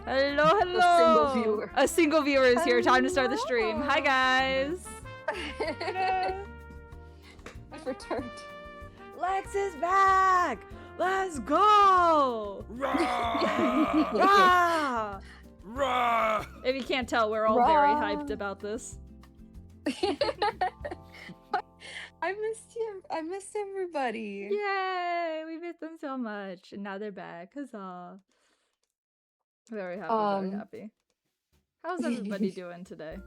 Hello, hello. A single viewer. A single viewer is here. Time to start the stream. Hi, guys. I've returned. Lex is back. Let's go. Rah! Rah! Rah! If you can't tell, we're all very hyped about this. I missed you. I missed everybody. Yay! We missed them so much, and now they're back. Huzzah! Very happy. Very happy. How's everybody doing today?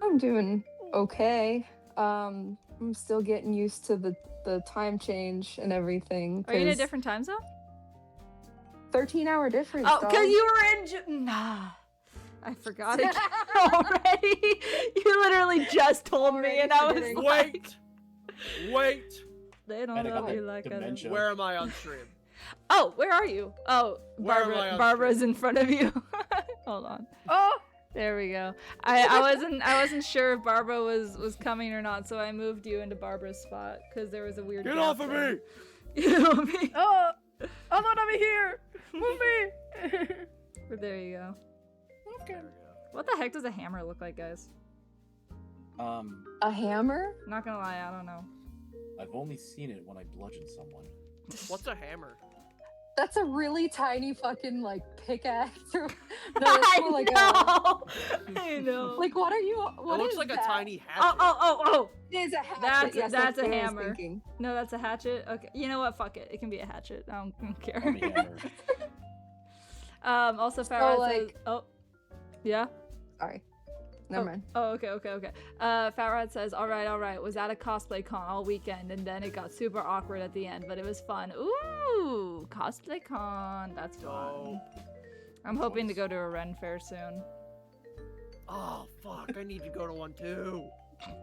I'm doing okay. I'm still getting used to the time change and everything. Are you in a different time zone? 13-hour difference. Oh, because you were in. Nah. I forgot it already. You literally just told me, and I was like, Wait! They don't love you like I do. Where am I on stream? Oh, where are you? Oh, Barbara's in front of you. Hold on. Oh, there we go. I wasn't sure if Barbara was coming or not, so I moved you into Barbara's spot because there was a weird. Get off of me! Get off of me! Oh, I'm not over here. Move me. But there you go. Okay. What the heck does a hammer look like, guys? a hammer? Not gonna lie, I don't know. I've only seen it when I bludgeon someone. What's a hammer? That's a really tiny fucking like pickaxe. Or... No, I more like know. I know. Like what are you? What it looks is like that? a tiny hatchet. Oh! It is a hatchet. That's a what I was hammer. thinking. No, that's a hatchet. Okay, you know what? Fuck it. It can be a hatchet. I don't care. Hammer. Also, Farrah like- says, oh, yeah. Sorry. Never mind. Oh, okay. Fat Rat says, all right. Was at a cosplay con all weekend, and then it got super awkward at the end, but it was fun. Ooh, cosplay con. That's fun. I'm hoping to go to a Ren fair soon. Oh fuck! I need to go to one too.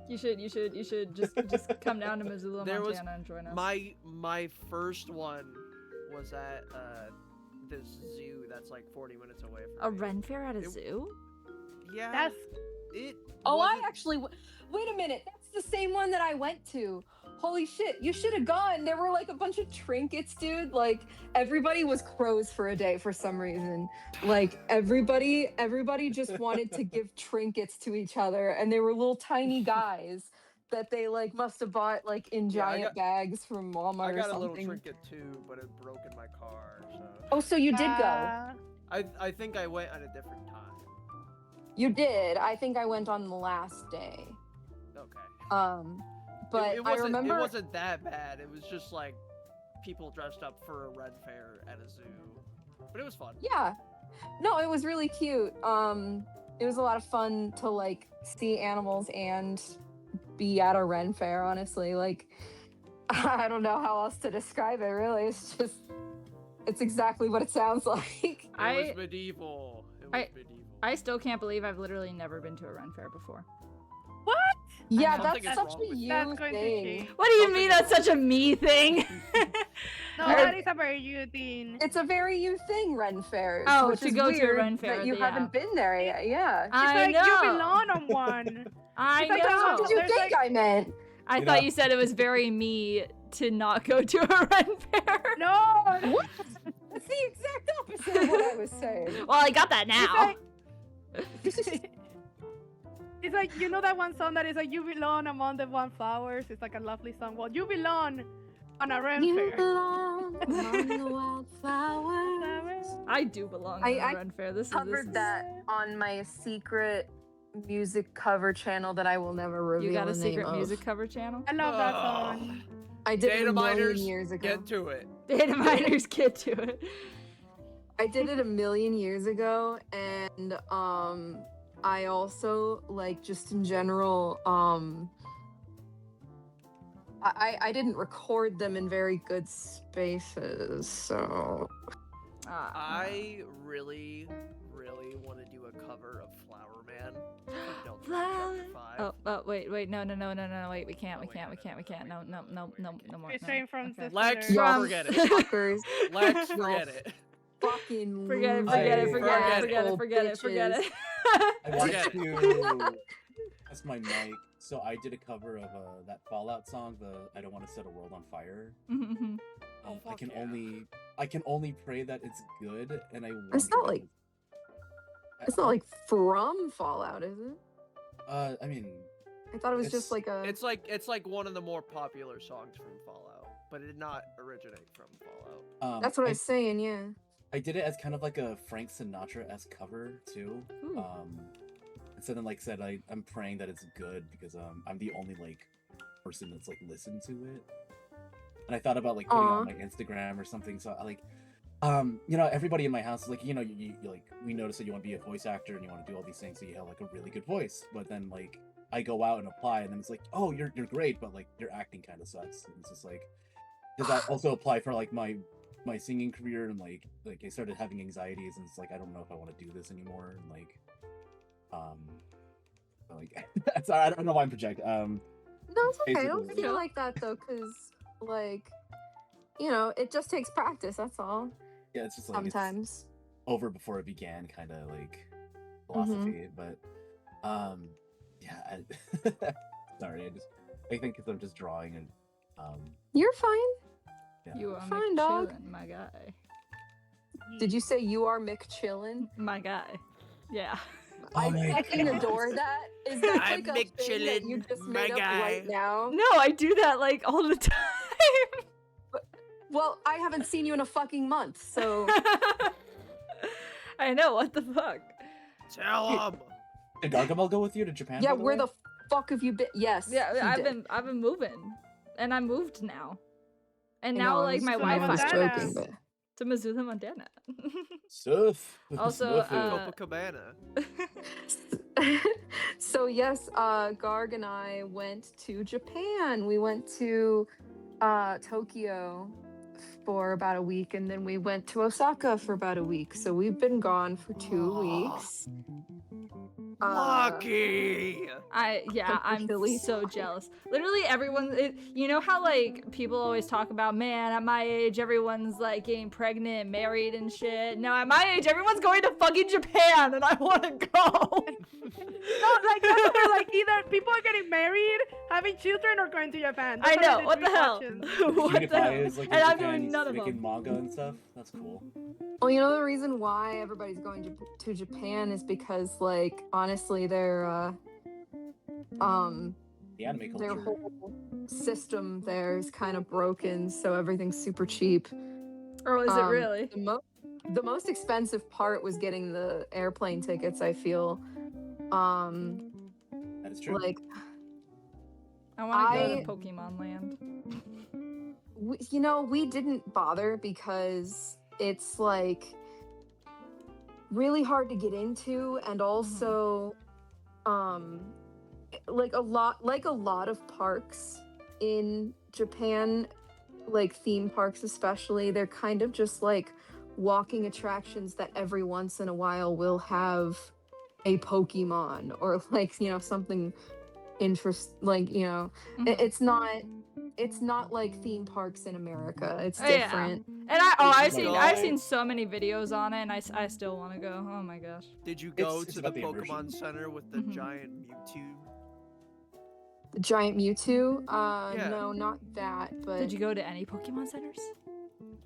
You should just come down to Missoula, Montana, and join us. My first one was at this zoo that's like 40 minutes away from A me. Ren fair at a zoo? Yeah. That's it. Oh, I wasn't- actually. Wait a minute. That's the same one that I went to. Holy shit! You should have gone. There were like a bunch of trinkets, dude. Like everybody was crows for a day for some reason. Like everybody just wanted to give trinkets to each other, and they were little tiny guys that they like must have bought like in Yeah, giant bags from Walmart I or got a something. little trinket too, but it broke in my car. So Oh, so you did go. I think I went at a different time. You did. I think I went on the last day. Okay. But it I wasn't, remember it wasn't that bad. It was just like people dressed up for a Ren fair at a zoo, but it was fun. Yeah. No, it was really cute. It was a lot of fun to like see animals and be at a Ren fair, honestly. Like I don't know how else to describe it really. It's exactly what it sounds like. It was medieval. It was medieval. I still can't believe I've literally never been to a Ren fair before. What? Yeah, Something that's is such wrong a with you That's going to thing. change. What do you mean that's such a me thing? No, that is a very you thing. It's a very you thing, Ren fairs. Oh, which to is go to a weird Ren fair, that you yeah. haven't been there yet. Yeah. It's I like know. you belong on one. I It's like know. there's What did you There's think I meant? I You thought know- you said it was very me to not go to a Ren fair. No. What? That's the exact opposite of what I was saying. Well, I got that now. It's like, you know that one song that is like, you belong among the wildflowers? It's like a lovely song. Well, you belong on a Ren You fair. belong among the wildflowers. I do belong I- to a I Ren fair. This Covered is that on my secret music cover channel that I will never reveal. You got a the secret name music of. cover channel? I love that song. I did it Data a million miners, years ago. get to it. Data miners get to it. I did it a million years ago, and I also like just in general I didn't record them in very good spaces, so I really want to do a cover of Flower Man. Don't Flower- Chapter 5. Oh, wait, no, wait, we can't, no more. Refrain from Okay. this. Lex, Yeah. forget it. fuckers, Let's No. forget it. fucking Forget it, losers, forget asshole it. I wanted Forget to test my mic, so I did a cover of that Fallout song, the I Don't Want to Set a World on Fire. Mhm. Oh, I fuck can yeah. only I can only pray that it's good, and I. It's wonder not if like- It's not like from Fallout, is it? I mean, I thought it was It's- just like a. It's like one of the more popular songs from Fallout, but it did not originate from Fallout. That's what I was saying. Yeah. I did it as kind of like a Frank Sinatra-esque cover too. Ooh. And so then like said I'm praying that it's good because I'm the only like person that's like listened to it. And I thought about like putting it on my Instagram or something. So I like you know, everybody in my house is like, you know, you like we notice that you want to be a voice actor and you want to do all these things so you have like a really good voice. But then like I go out and apply and then it's like, oh, you're great, but like your acting kind of sucks. And it's just like, does that also apply for like my singing career? And like I started having anxieties and it's like I don't know if I want to do this anymore. And like sorry, I don't know why I'm projecting. No, it's okay. I don't Basically. feel like that though, because like, you know, it just takes practice. That's all. Yeah, it's just like Sometimes. it's over before it began kind of like philosophy. But yeah, sorry, I think because I'm just drawing and You're fine. yeah. You are Fine, dog. McChillin, my guy. Did you say you are Mick Chillin? My guy. Yeah. Oh I my fucking God. adore that. Is that I'm like a Mick thing that you Chillin, just my made up guy. right now? No, I do that like all the time. Well, I haven't seen you in a fucking month, so I know, what the fuck? Tell him. Did Gargamel go with you to Japan? yeah, by where way? the fuck have you been? Yes, Yeah, he did. I've been moving. And I moved now. And I now know, I like was- my to I Wi-Fi was Montana. joking, but to Missoula, Montana. Surf. Also, Smurfing. Copacabana. so yes, Garg and I went to Japan. We went to Tokyo for about a week, and then we went to Osaka for about a week. So we've been gone for 2 weeks. Lucky. I'm Really so jealous. Literally everyone, you know how like people always talk about, man, at my age everyone's like getting pregnant and married and shit. No, at my age everyone's going to fucking Japan and I want to go. No, like that's what we're like. Either people are getting married, having children, or going to Japan. I Those are know, what the three hell? options. What the hell? PewDiePie is like in And I'm Japan, doing he's none of making them. manga and stuff. That's cool. Well, you know the reason why everybody's going to Japan is because, like, honestly, their The anime their culture. whole system there is kind of broken, so everything's super cheap. Or is it really? The most expensive part was getting the airplane tickets. I feel, That is true. like, I want to go I- to Pokemon Land. you know, we didn't bother because it's like really hard to get into, and also, like a lot of parks in Japan, like theme parks especially, they're kind of just like walking attractions that every once in a while will have a Pokemon or like, you know, something like, you know, Mhm. it's not like theme parks in America. It's Oh, yeah. different. And I've Go. seen so many videos on it and I still want to go. Oh my gosh. Did you go It's to the about the Pokemon immersion. Center with the Mhm. giant Mewtwo? The giant Mewtwo? Yeah. No, not that, but Did you go to any Pokemon centers?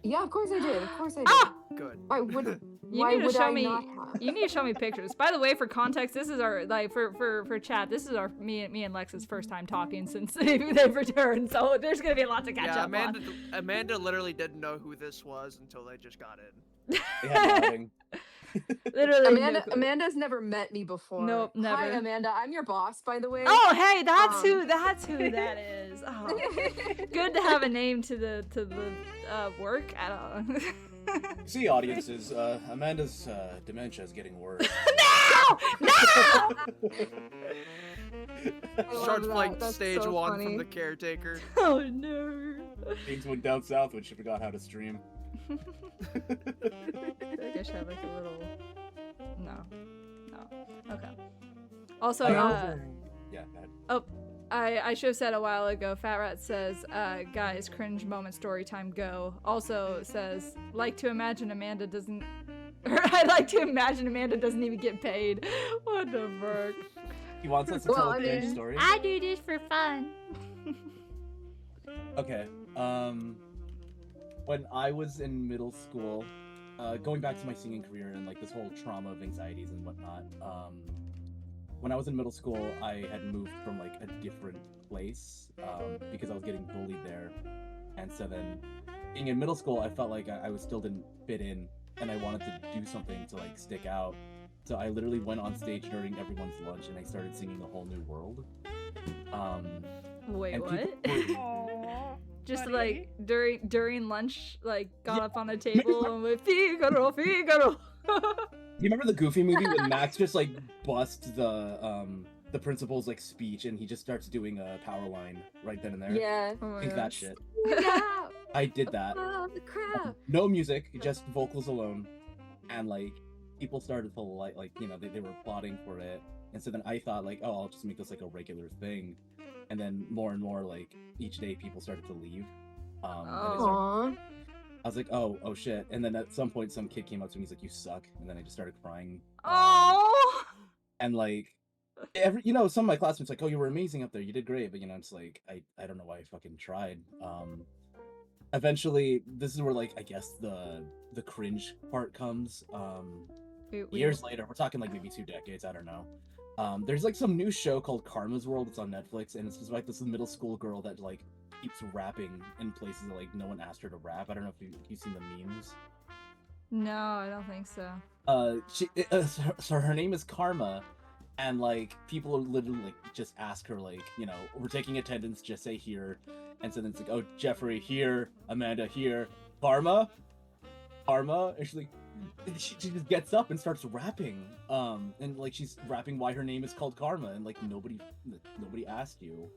yeah, of course I did. Of course I did. Ah! Good. Why would You why need to would show I me. not have? You need to show me pictures. By the way, for context, this is our like for chat. This is our me and Lex's first time talking since they've returned. So there's gonna be a lot to catch Yeah, up Amanda literally didn't know who this was until they just got in. They had the outing. on. Literally. no clue. Amanda's never met me before. Nope, never. Hi, Amanda. I'm your boss, by the way. Oh hey, that's Um, who that is. Oh, good to have a name to the work. I don't know. See, audiences, Amanda's dementia is getting worse. No! No! I love Starts that. like That's stage so one funny. from the caretaker. Oh no. Things went down south when she forgot how to stream. I feel like I should have like a little. No. Okay. Also, Yeah, bad. I should have said a while ago. Fat Rat says, "Guys, cringe moment story time. Go." Also says, "Like to imagine Amanda doesn't." Or I like to imagine Amanda doesn't even get paid. What the fuck? He wants us to Well, tell a I cringe mean, story. I do this for fun. Okay. when I was in middle school, going back to my singing career and like this whole trauma of anxieties and whatnot, when I was in middle school, I had moved from like a different place because I was getting bullied there, and so then being in middle school, I felt like I was still didn't fit in, and I wanted to do something to like stick out. So I literally went on stage during everyone's lunch and I started singing A Whole New World. Wait, and what? people were- Aw, Just buddy. like during lunch, like got up on a table and went Figaro, Figaro. You remember the Goofy movie when Max just like busts the principal's like speech and he just starts doing a power line right then and there? Yeah. Oh my I think that gosh. shit. Yeah. I did that. The crowd. No music, just vocals alone. And like people started to like you know, they were applauding for it. And so then I thought like, oh, I'll just make this like a regular thing. And then more and more like each day people started to leave. And Aww. I was like, oh shit. And then at some point some kid came up to me, he's like, you suck. And then I just started crying. Oh. And like every, you know, some of my classmates like, oh, you were amazing up there, you did great, but you know, it's like I don't know why I fucking tried. Eventually this is where like I guess the cringe part comes. Years later, we're talking like maybe 2 decades, I don't know. There's like some new show called Karma's World. It's on Netflix, and it's just like this middle school girl that like keeps rapping in places that like no one asked her to rap. I don't know if you've seen the memes. No, I don't think so. So her name is Karma, and like people are literally like just ask her like, you know, we're taking attendance, just say here, and so then it's like, oh, Jeffrey here, Amanda here, Karma, and she's like, she just gets up and starts rapping, and like she's rapping why her name is called Karma, and like nobody asked you,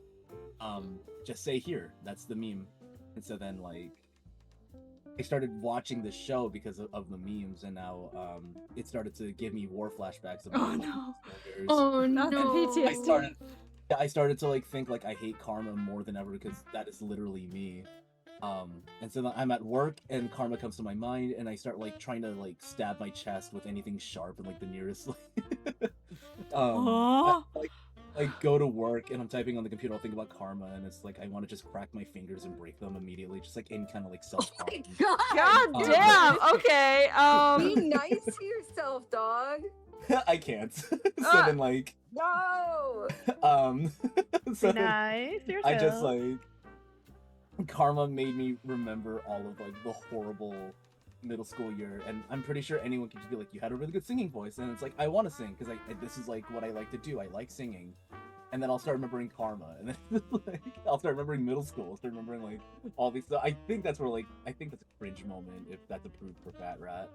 just say here. That's the meme, and so then like I started watching the show because of the memes, and now it started to give me war flashbacks about Oh like, no. years. Oh Not the no. PTSD. I started to like think like I hate Karma more than ever because that is literally me. And so then I'm at work and Karma comes to my mind and I start like trying to like stab my chest with anything sharp and like the nearest like Aw. I go to work and I'm typing on the computer, I'll think about Karma, and it's like I want to just crack my fingers and break them immediately, just like any kind of like self Oh harm. my God. God dude. damn. Okay. Be nice to yourself, dog. I can't. So Ah. then like No. so then Nice. I just yourself. like Karma made me remember all of like the horrible middle school year, and I'm pretty sure anyone could just be like, you had a really good singing voice, and it's like I want to sing because this is like what I like to do. I like singing, and then I'll start remembering Karma, and then like I'll start remembering middle school, I'll start remembering like all these stuff. I think that's where like I think that's a cringe moment if that's approved for Fat Rat.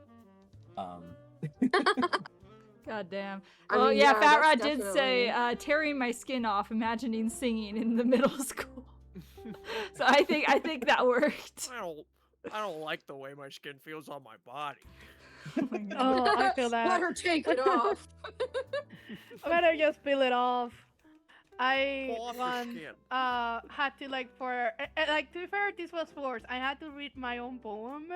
God damn. I Well, mean, yeah, yeah, Fat Rat that's did say definitely- tearing my skin off, imagining singing in the middle school. So I think that worked. I don't like the way my skin feels on my body. Oh my God. Oh, I feel that. Let her take it off. I better just peel it off. I Pull off your once skin. had to like like to be fair, this was forced. I had to read my own poem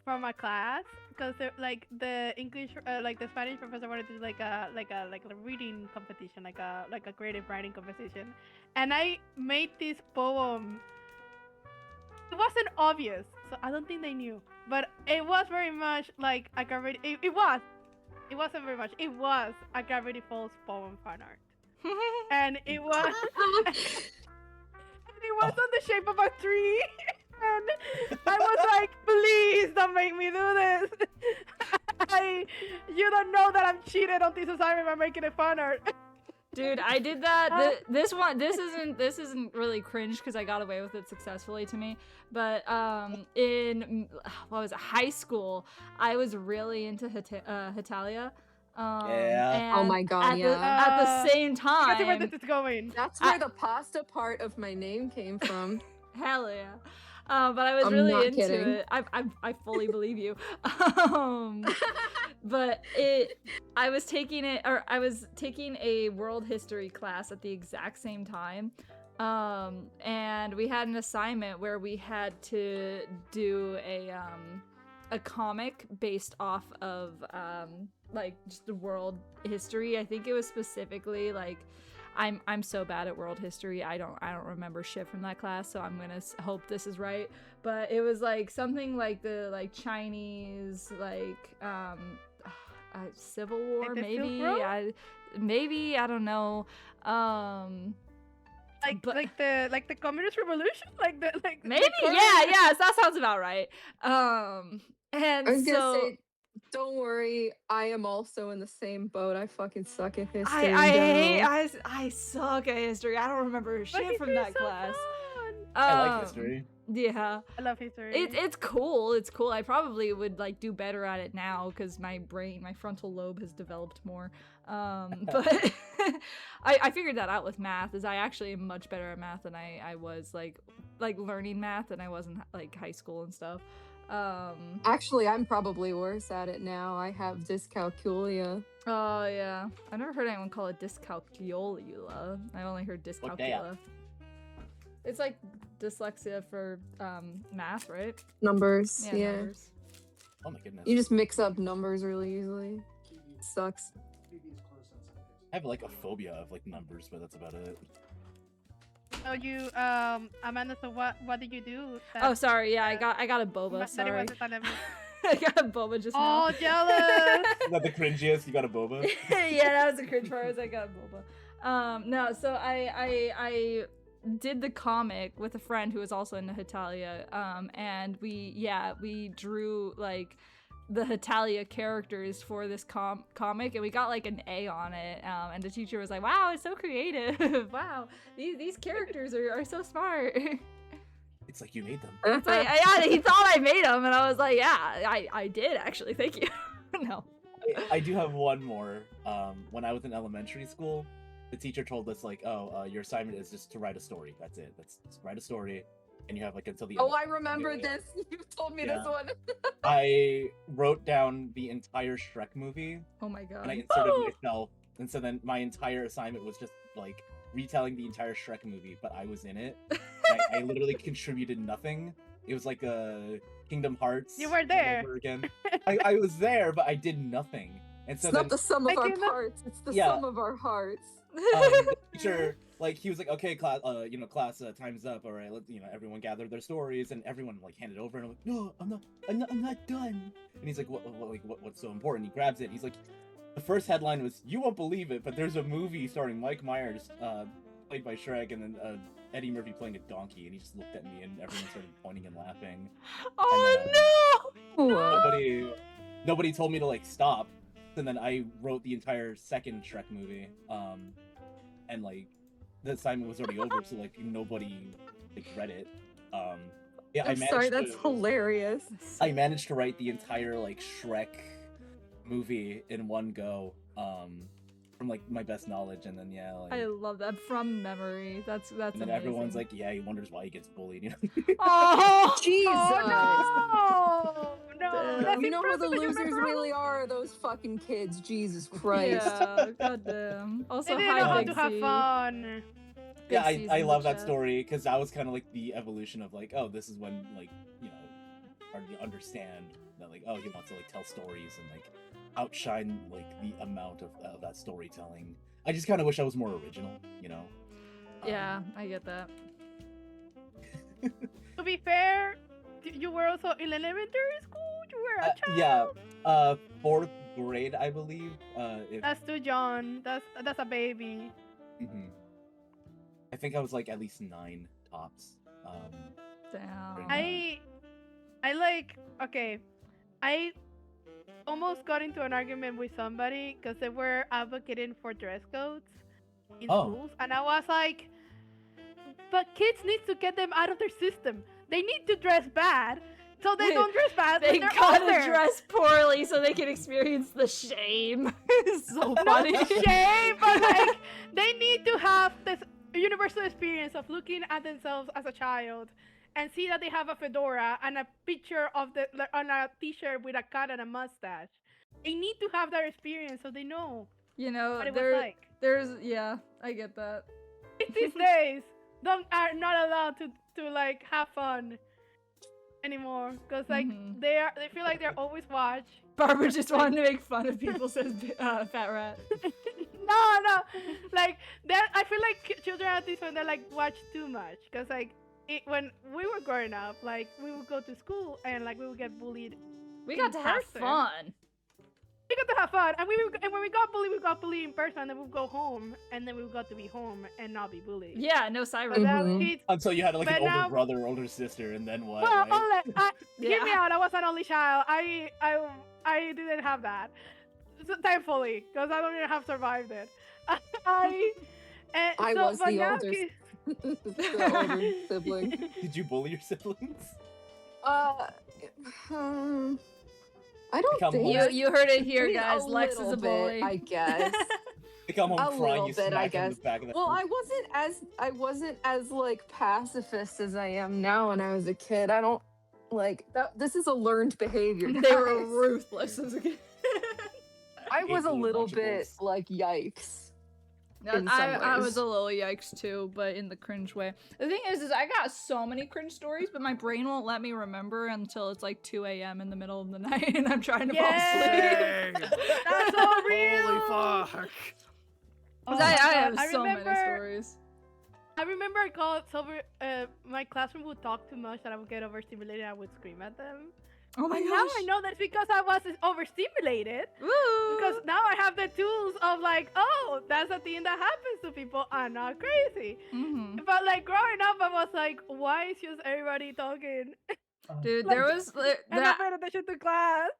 from a class because like the English like the Spanish professor wanted to do like a reading competition, like a creative writing competition, and I made this poem. It wasn't obvious, so I don't think they knew, but it was very much like a Gravity. It wasn't very much. It was a Gravity Falls poem fan art, and it was and it was on the shape of a tree. And I was like, please don't make me do this. You don't know that I'm cheated on this assignment by making a fan art. Dude, I did that. This isn't really cringe because I got away with it successfully to me. But in what was it, high school, I was really into Hitalia. Yeah. Oh and my God, At yeah. the same I see where time, this is going. That's where the pasta part of my name came from. hell yeah. But I was I'm really not into kidding. it. I fully believe you. But I was taking a world history class at the exact same time. And we had an assignment where we had to do a comic based off of like just the world history. I think it was specifically like I'm so bad at world history. I don't remember shit from that class, so I'm gonna hope this is right. But it was like something like the Chinese Civil War, Like the Silk maybe. Road? Maybe I don't know. But- like the communist revolution, like Maybe, yes, that sounds about right. And I was so gonna say, don't worry, I am also in the same boat. I fucking suck at history. I suck at history. I don't remember But shit from history is that so class. fun. I like Um, history. Yeah, I love history. it's cool. It's cool. I probably would like do better at it now because my frontal lobe has developed more. But I figured that out with math. Is I actually am much better at math than I was like learning math than I was in like high school and stuff. Actually, I'm probably worse at it now. I have dyscalculia. Oh yeah, I've never heard anyone call it dyscalculia. I only heard Look that. dyscalculia. It's like dyslexia for math, right? Numbers, yeah. Numbers. Oh my goodness. You just mix up numbers really easily. Sucks. I have like a phobia of like numbers, but that's about it. So you, Amanda. So what did you do? Oh, sorry. Yeah, I got a boba. that it Sorry, wasn't telling me? I got a boba just now. Oh, jealous. Is that the cringiest? You got a boba? Yeah, that was a cringe part. I got a boba. No, so I did the comic with a friend who was also into Hitalia. And we drew like the Hitalia characters for this comic, and we got like an A on it. And the teacher was like, "Wow, it's so creative! Wow, these characters are so smart." It's like you made them. It's like, yeah, he thought I made them, and I was like, yeah, I did actually. Thank you. No. I do have one more. When I was in elementary school, the teacher told us like, "Oh, your assignment is just to write a story. That's it. Just write a story, and you have like until the end." Oh, I remember this. You told me this Yeah. one. I wrote down the entire Shrek movie, Oh my god. and I inserted myself, and so then my entire assignment was just like retelling the entire Shrek movie, but I was in it. I literally contributed nothing. It was like a Kingdom Hearts. You were all there. over again. I was there, but I did nothing. And so It's not the sum of I our give up. parts. It's the Yeah. sum of our hearts. the teacher, like, he was like, "Okay, class, class, time's up. All right, everyone gather their stories," and everyone like handed over, and I'm like, "No, I'm not done." And he's like, "What's so important?" He grabs it. And he's like, "The first headline was, you won't believe it, but there's a movie starring Mike Myers, played by Shrek, and then Eddie Murphy playing a donkey." And he just looked at me, and everyone started pointing and laughing. Oh no! Whoa. Nobody told me to like stop. And then I wrote the entire second Shrek movie, and like the assignment was already over, so like nobody like read it. Yeah, I'm sorry, that's hilarious. I managed to write the entire like Shrek movie in one go, from like my best knowledge, and then I love that from memory. That's and then amazing. everyone's like, yeah, he wonders why he gets bullied, you know? oh, Jesus. Oh no! Damn. That's You know who the impressive that you losers remember all really are? Those fucking kids. Jesus Christ. yeah, goddamn. Also, They didn't hi, know how Big to have C. fun. Yeah, Big C's I in love the that chat. story because that was kind of like the evolution of like, oh, this is when like starting to understand that like, oh, he wants to like tell stories and like outshine like the amount of that storytelling. I just kind of wish I was more original, you know? Yeah, I get that. To be fair, you were also in elementary school. You were a child. Yeah, 4th grade, I believe. If That's too young. That's a baby. Mhm. I think I was like at least 9 tops. Damn. I like, okay, I almost got into an argument with somebody because they were advocating for dress codes in Oh. schools, and I was like, but kids need to get them out of their system. They need to dress bad so they don't dress bad They when they're gotta older. dress poorly so they can experience the shame. It's so funny. Not shame, but like they need to have this universal experience of looking at themselves as a child and see that they have a fedora and a picture of on a t-shirt with a cat and a mustache. They need to have that experience so they know You know, what it was like. yeah, I get that. Kids these days are not allowed to like have fun anymore because like Mhm. they feel like they're always watched. Barbara just wanted to make fun of people, says Fat Rat. No, like that. I feel like children at this point they like watch too much because like when we were growing up, like we would go to school and like we would get bullied. We in got to have person. fun. We got to have fun, and when we got bullied in person, and then we'd go home, and then we got to be home and not be bullied. Yeah, no But cyber. now Mhm. kids, Until you had like an But older now- brother or older sister, and then what? well, right? hear me Yeah. out. I was an only child. I didn't have that, so, thankfully, because I don't even have survived it. I I so, was but the now older kids- the older sibling. Did you bully your siblings? I don't Become think more- You heard it I here, mean, guys. Lex is little a bully. bit, I guess. They come home A crying, little you bit, I smack them in the guess. back of the Well, head. I wasn't as like pacifist as I am now when I was a kid. I don't like that. This is a learned behavior. They were guys. ruthless as a kid. I was a Ate little Lunchables. bit like yikes. In some I was ways. a little yikes too, but in the cringe way. The thing is I got so many cringe stories, but my brain won't let me remember until it's like 2 a.m. in the middle of the night and I'm trying to fall asleep. Dang. That's so real. Holy fuck. Oh I my God, have I so many remember- stories. I remember I called over. My classroom would talk too much, and I would get overstimulated. I would scream at them. Oh my And gosh. now I know that's because I was overstimulated. Woo! Because now I have the tools of like, oh, that's a thing that happens to people. I'm not crazy. Mhm. But like growing up, I was like, why is just everybody talking? Dude, Like, there was And that. I'm paying attention to class.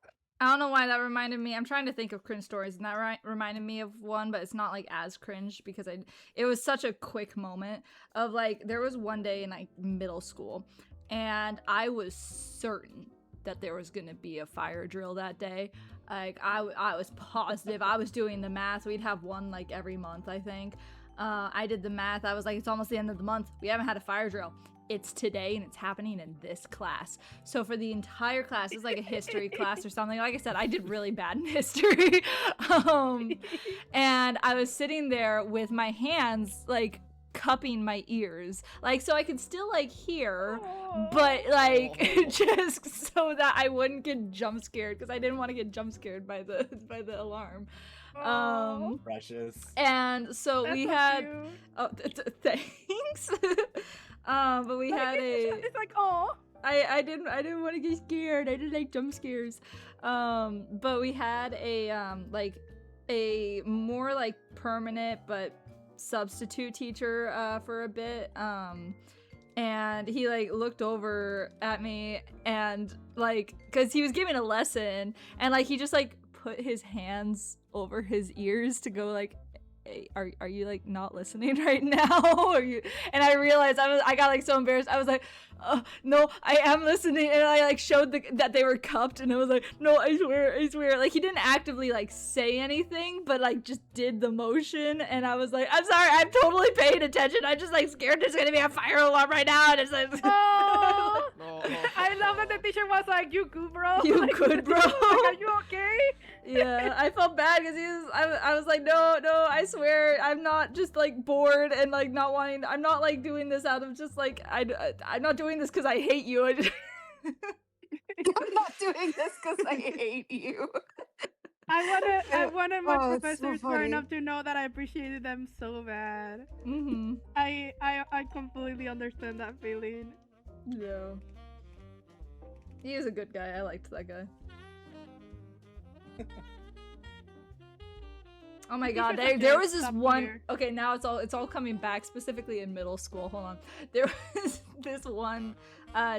I don't know why that reminded me. I'm trying to think of cringe stories, and that reminded me of one, but it's not like as cringe because it was such a quick moment of like there was one day in like middle school, and I was certain that there was gonna be a fire drill that day. Like I was positive. I was doing the math. We'd have one like every month, I think. I did the math. I was like, it's almost the end of the month. We haven't had a fire drill. It's today and it's happening in this class. So for the entire class, it's like a history class or something. Like I said, I did really bad in history. And I was sitting there with my hands like cupping my ears, like so I could still like hear, but like just so that I wouldn't get jump scared because I didn't want to get jump scared by the alarm. Precious. And so That's we so had cute. oh thanks. But we Like, had it's like, oh. I didn't want to get scared. I didn't like jump scares. But we had like a more like permanent but substitute teacher for a bit. And he like looked over at me and like cuz he was giving a lesson and like he just like put his hands over his ears to go like, hey, are you like not listening right now? Are you? And I realized I got like so embarrassed. I was like, no, I am listening. And I like showed that they were cupped, and I was like, no, I swear. Like he didn't actively like say anything, but like just did the motion. And I was like, I'm sorry, I'm totally paying attention. I'm just like scared there's gonna be a fire alarm right now. And it's like, Oh. Oh, I love that the teacher was like, "You good, bro? You Like, good, bro?" like, are you okay?" yeah, I felt bad because I was like, no, I swear, I'm not just like bored and like not wanting. I'm not like doing this out of just like I'm not doing this because I hate you. I just I'm not doing this because I hate you. I wanted my Oh, it's so professors funny. growing up to know that I appreciated them so bad. mm-hmm. I completely understand that feeling. Yeah. He is a good guy. I liked that guy. Oh my god, Teachers have there to was this stop one. here. Okay, now it's all coming back, specifically in middle school. Hold on. There was this one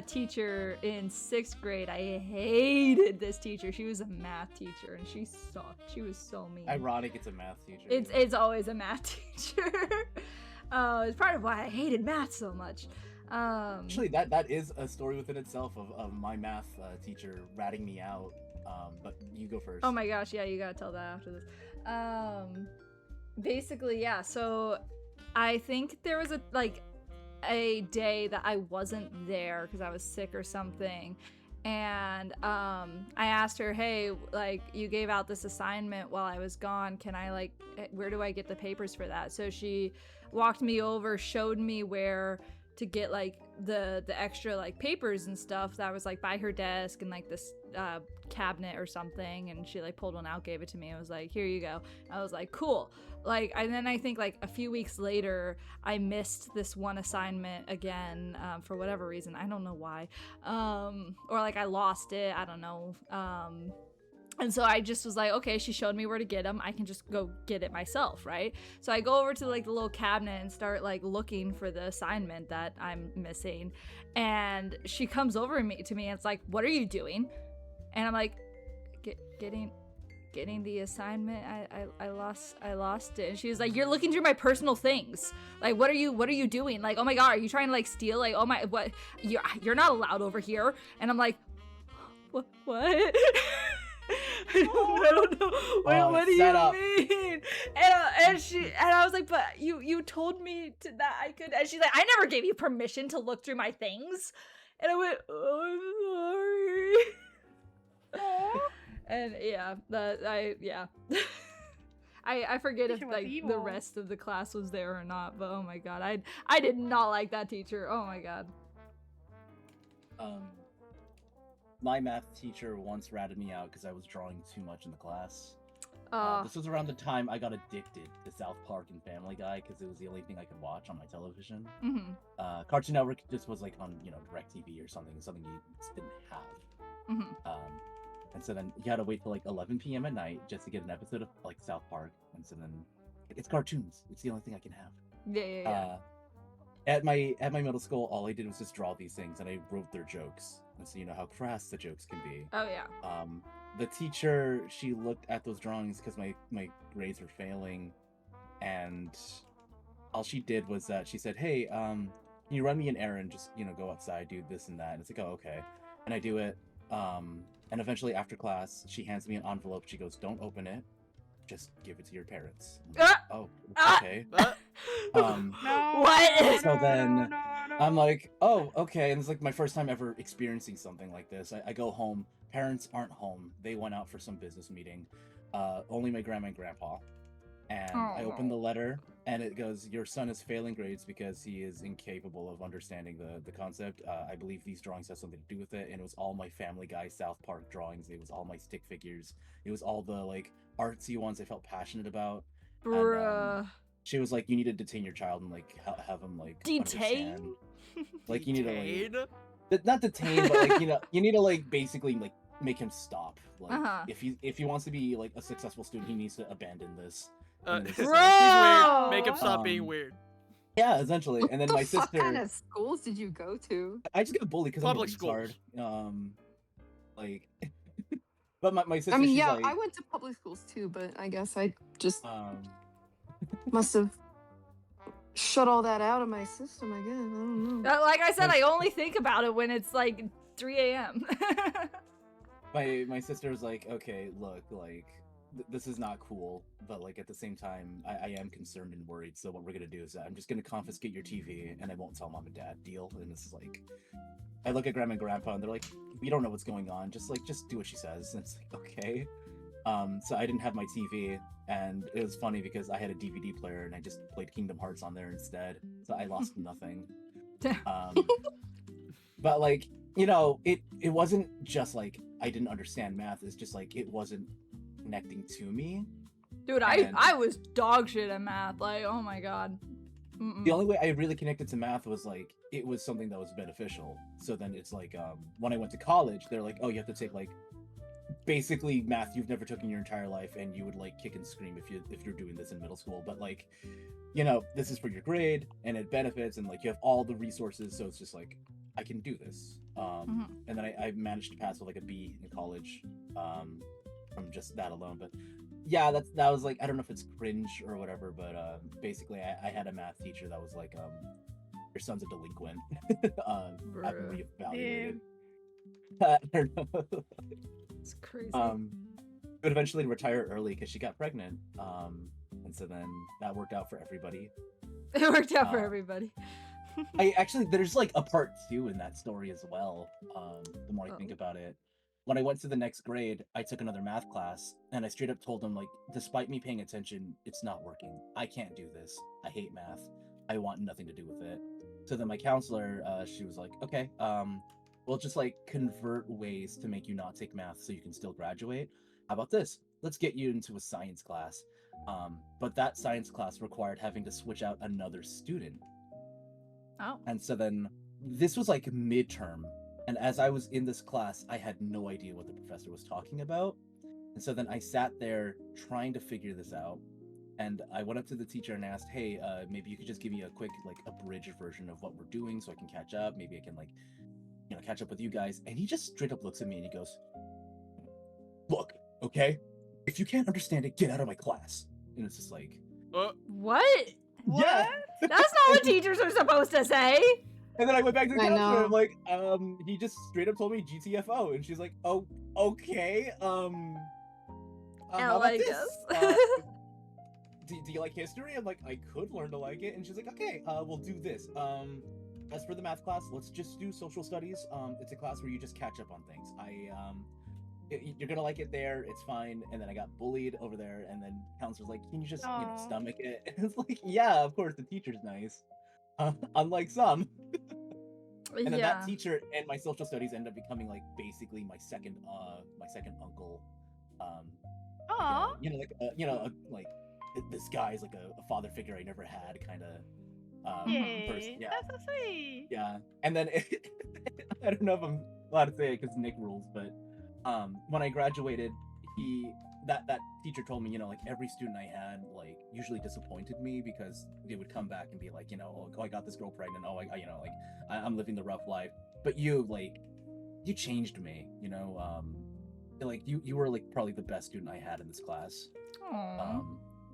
teacher in 6th grade. I hated this teacher. She was a math teacher and she sucked. She was so mean. Ironic, it's a math teacher. It's always a math teacher. It's part of why I hated math so much. Actually, that is a story within itself of my math teacher ratting me out. But you go first. Oh my gosh, yeah, you gotta tell that after this. Basically, yeah, so I think there was a day that I wasn't there because I was sick or something. And I asked her, hey, like, you gave out this assignment while I was gone. Can I, like, where do I get the papers for that? So she walked me over, showed me where to get like the extra like papers and stuff that was like by her desk and like this cabinet or something, and she like pulled one out, gave it to me. I was like, here you go. I was like, cool. Like, and then I think like a few weeks later I missed this one assignment again, for whatever reason. I don't know why, or like I lost it, I don't know. And so I just was like, okay, she showed me where to get them, I can just go get it myself, right? So I go over to like the little cabinet and start like looking for the assignment that I'm missing, and she comes over to me and it's like, what are you doing? And I'm like, getting the assignment. I lost it. And she was like, you're looking through my personal things. Like, what are you doing? Like, oh my god, are you trying to like steal? Like, oh my, what? You're not allowed over here. And I'm like, what? I don't know. What do you mean? And I was like, but you told me to that I could. And she's like, I never gave you permission to look through my things. And I went, oh, I'm sorry. And yeah, I forget if like the rest of the class was there or not, but oh my god, I did not like that teacher. Oh my god. My math teacher once ratted me out because I was drawing too much in the class. This was around the time I got addicted to South Park and Family Guy because it was the only thing I could watch on my television. Mm-hmm. Cartoon Network just was like on, DirecTV or something you just didn't have. Mm-hmm. And so then you had to wait till like 11 p.m. at night just to get an episode of like South Park. And so then it's cartoons. It's the only thing I can have. Yeah. At my middle school, all I did was just draw these things and I wrote their jokes. And so you know how crass the jokes can be. Oh yeah. The teacher, she looked at those drawings because my grades were failing, and all she did was that she said, hey, can you run me an errand? Just, go outside, do this and that. And it's like, oh, okay. And I do it. And eventually after class, she hands me an envelope. She goes, don't open it. Just give it to your parents. Like, oh, okay. What? So then I'm like, oh, okay. And it's like my first time ever experiencing something like this. I go home. Parents aren't home. They went out for some business meeting. Only my grandma and grandpa. And I open the letter, and it goes, your son is failing grades because he is incapable of understanding the concept. I believe these drawings have something to do with it. And it was all my Family Guy South Park drawings. It was all my stick figures. It was all the like artsy ones I felt passionate about. Bruh. And, she was like, you need to detain your child and like have him like detain. Understand. Like you need to like not detain, but like you need to like basically like make him stop. Like if he wants to be like a successful student, he needs to abandon this. He's weird. Make him stop being weird. Yeah, essentially. And then my sister. What kind of schools did you go to? I just got bullied because I'm a retard. Like, but my sister. I mean, she's yeah, like, I went to public schools too, but I guess I just must have shut all that out of my system. I guess I don't know. Like I said, I only think about it when it's like 3 a.m. my sister was like, okay, look, like. This is not cool, but like at the same time, I am concerned and worried. So what we're gonna do is I'm just gonna confiscate your TV, and I won't tell mom and dad. Deal? And this is like, I look at grandma and grandpa, and they're like, we don't know what's going on. Just do what she says. And it's like, okay. So I didn't have my TV, and it was funny because I had a DVD player, and I just played Kingdom Hearts on there instead. So I lost nothing. But like, it wasn't just like I didn't understand math. It's just like it wasn't connecting to me. Dude, I was dog shit at math. Like, oh my god. The only way I really connected to math was like it was something that was beneficial. So then it's like when I went to college, they're like, oh, you have to take like basically math you've never taken in your entire life, and you would like kick and scream if you're doing this in middle school. But like, this is for your grade and it benefits, and like you have all the resources. So it's just like I can do this. And then I managed to pass with like a B in college. From just that alone. But yeah, that was like, I don't know if it's cringe or whatever, but basically I had a math teacher that was like, your son's a delinquent. I've reevaluated. I don't know. It's crazy. But eventually retire early because she got pregnant. And so then that worked out for everybody. It worked out for everybody. There's like a part 2 in that story as well. The more I think about it. When I went to the next grade, I took another math class, and I straight up told them, like, despite me paying attention, it's not working. I can't do this. I hate math. I want nothing to do with it. So then my counselor, she was like, okay, we'll just like convert ways to make you not take math so you can still graduate. How about this? Let's get you into a science class. But that science class required having to switch out another student. Oh. And so then this was like midterm. And as I was in this class, I had no idea what the professor was talking about. And so then I sat there trying to figure this out. And I went up to the teacher and asked, hey, maybe you could just give me a quick, like, abridged version of what we're doing so I can catch up. Maybe I can, like, catch up with you guys. And he just straight up looks at me and he goes, look, okay, if you can't understand it, get out of my class. And it's just like, What? yeah. That's not what teachers are supposed to say. And then I went back to the I counselor. know. I'm like, he just straight up told me GTFO. And she's like, oh, okay, how about I this? guess. Do you like history? I'm like, I could learn to like it. And she's like, okay, we'll do this. As for the math class, let's just do social studies. It's a class where you just catch up on things. You're gonna like it there. It's fine. And then I got bullied over there. And then counselor's like, can you just Aw. stomach it? And it's like, yeah, of course, the teacher's nice. Unlike some. And then Yeah. that teacher and my social studies ended up becoming like basically my second uncle. Aw. Like this guy's like a father figure I never had kind of Yay. person. Yeah, That's so sweet. yeah. And then I don't know if I'm allowed to say it because Nick rules, but when I graduated, that teacher told me, like every student I had like usually disappointed me because they would come back and be like, oh, I got this girl pregnant. Oh, I'm living the rough life. But you changed me. Like you were like probably the best student I had in this class. Aw.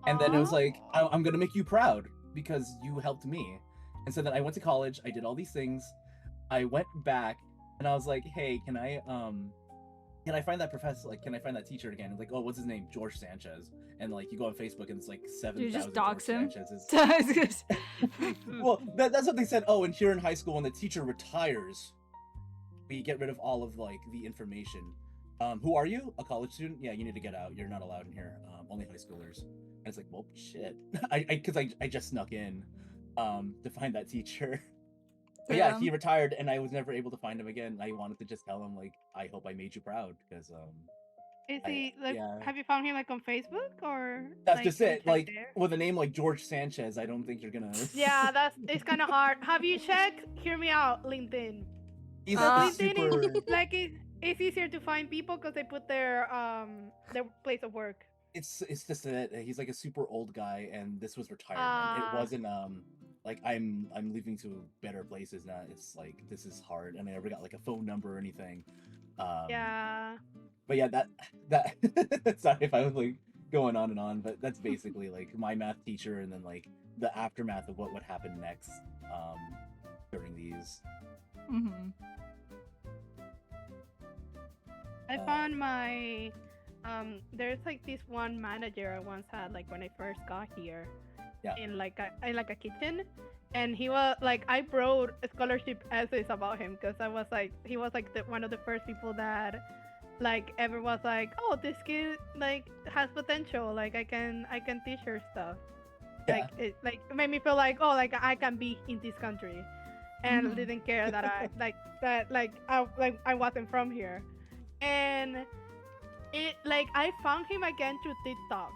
And then it was Aw. like, I'm gonna make you proud because you helped me. And so then I went to college. I did all these things. I went back and I was like, hey, can I find that professor? Like, can I find that teacher again? And like, oh, what's his name? George Sanchez. And like, you go on Facebook and it's like 7,000 You just George dox him? Sanchez's. Well, that's what they said. Oh, and here in high school, when the teacher retires, we get rid of all of like the information. Who are you? A college student? Yeah, you need to get out. You're not allowed in here. Only high schoolers. And it's like, well, shit. Because I just snuck in to find that teacher. But yeah, he retired, and I was never able to find him again. I wanted to just tell him like, I hope I made you proud, because Is he like? yeah. Have you found him like on Facebook or? That's like, just can you it. check Like there? with a name like George Sanchez, I don't think you're gonna. Yeah, it's kind of hard. Have you checked? Hear me out, LinkedIn. He's LinkedIn super. is like it's easier to find people because they put their place of work. It's just that he's like a super old guy, and this was retirement. Ah. It wasn't like I'm leaving to better places now. It's like this is hard, and I never got like a phone number or anything. Yeah. But yeah, that sorry if I was like going on and on, but that's basically like my math teacher, and then like the aftermath of what would happen next during these. Mm-hmm. I found my there's like this one manager I once had like when I first got here. Yeah. In like a kitchen, and he was like I wrote scholarship essays about him because he was like one of the first people that like ever was like, oh, this kid like has potential, like I can teach her stuff. Yeah. Like it made me feel like, oh, like I can be in this country, and Mhm. didn't care that I wasn't from here. And it like I found him again through TikTok.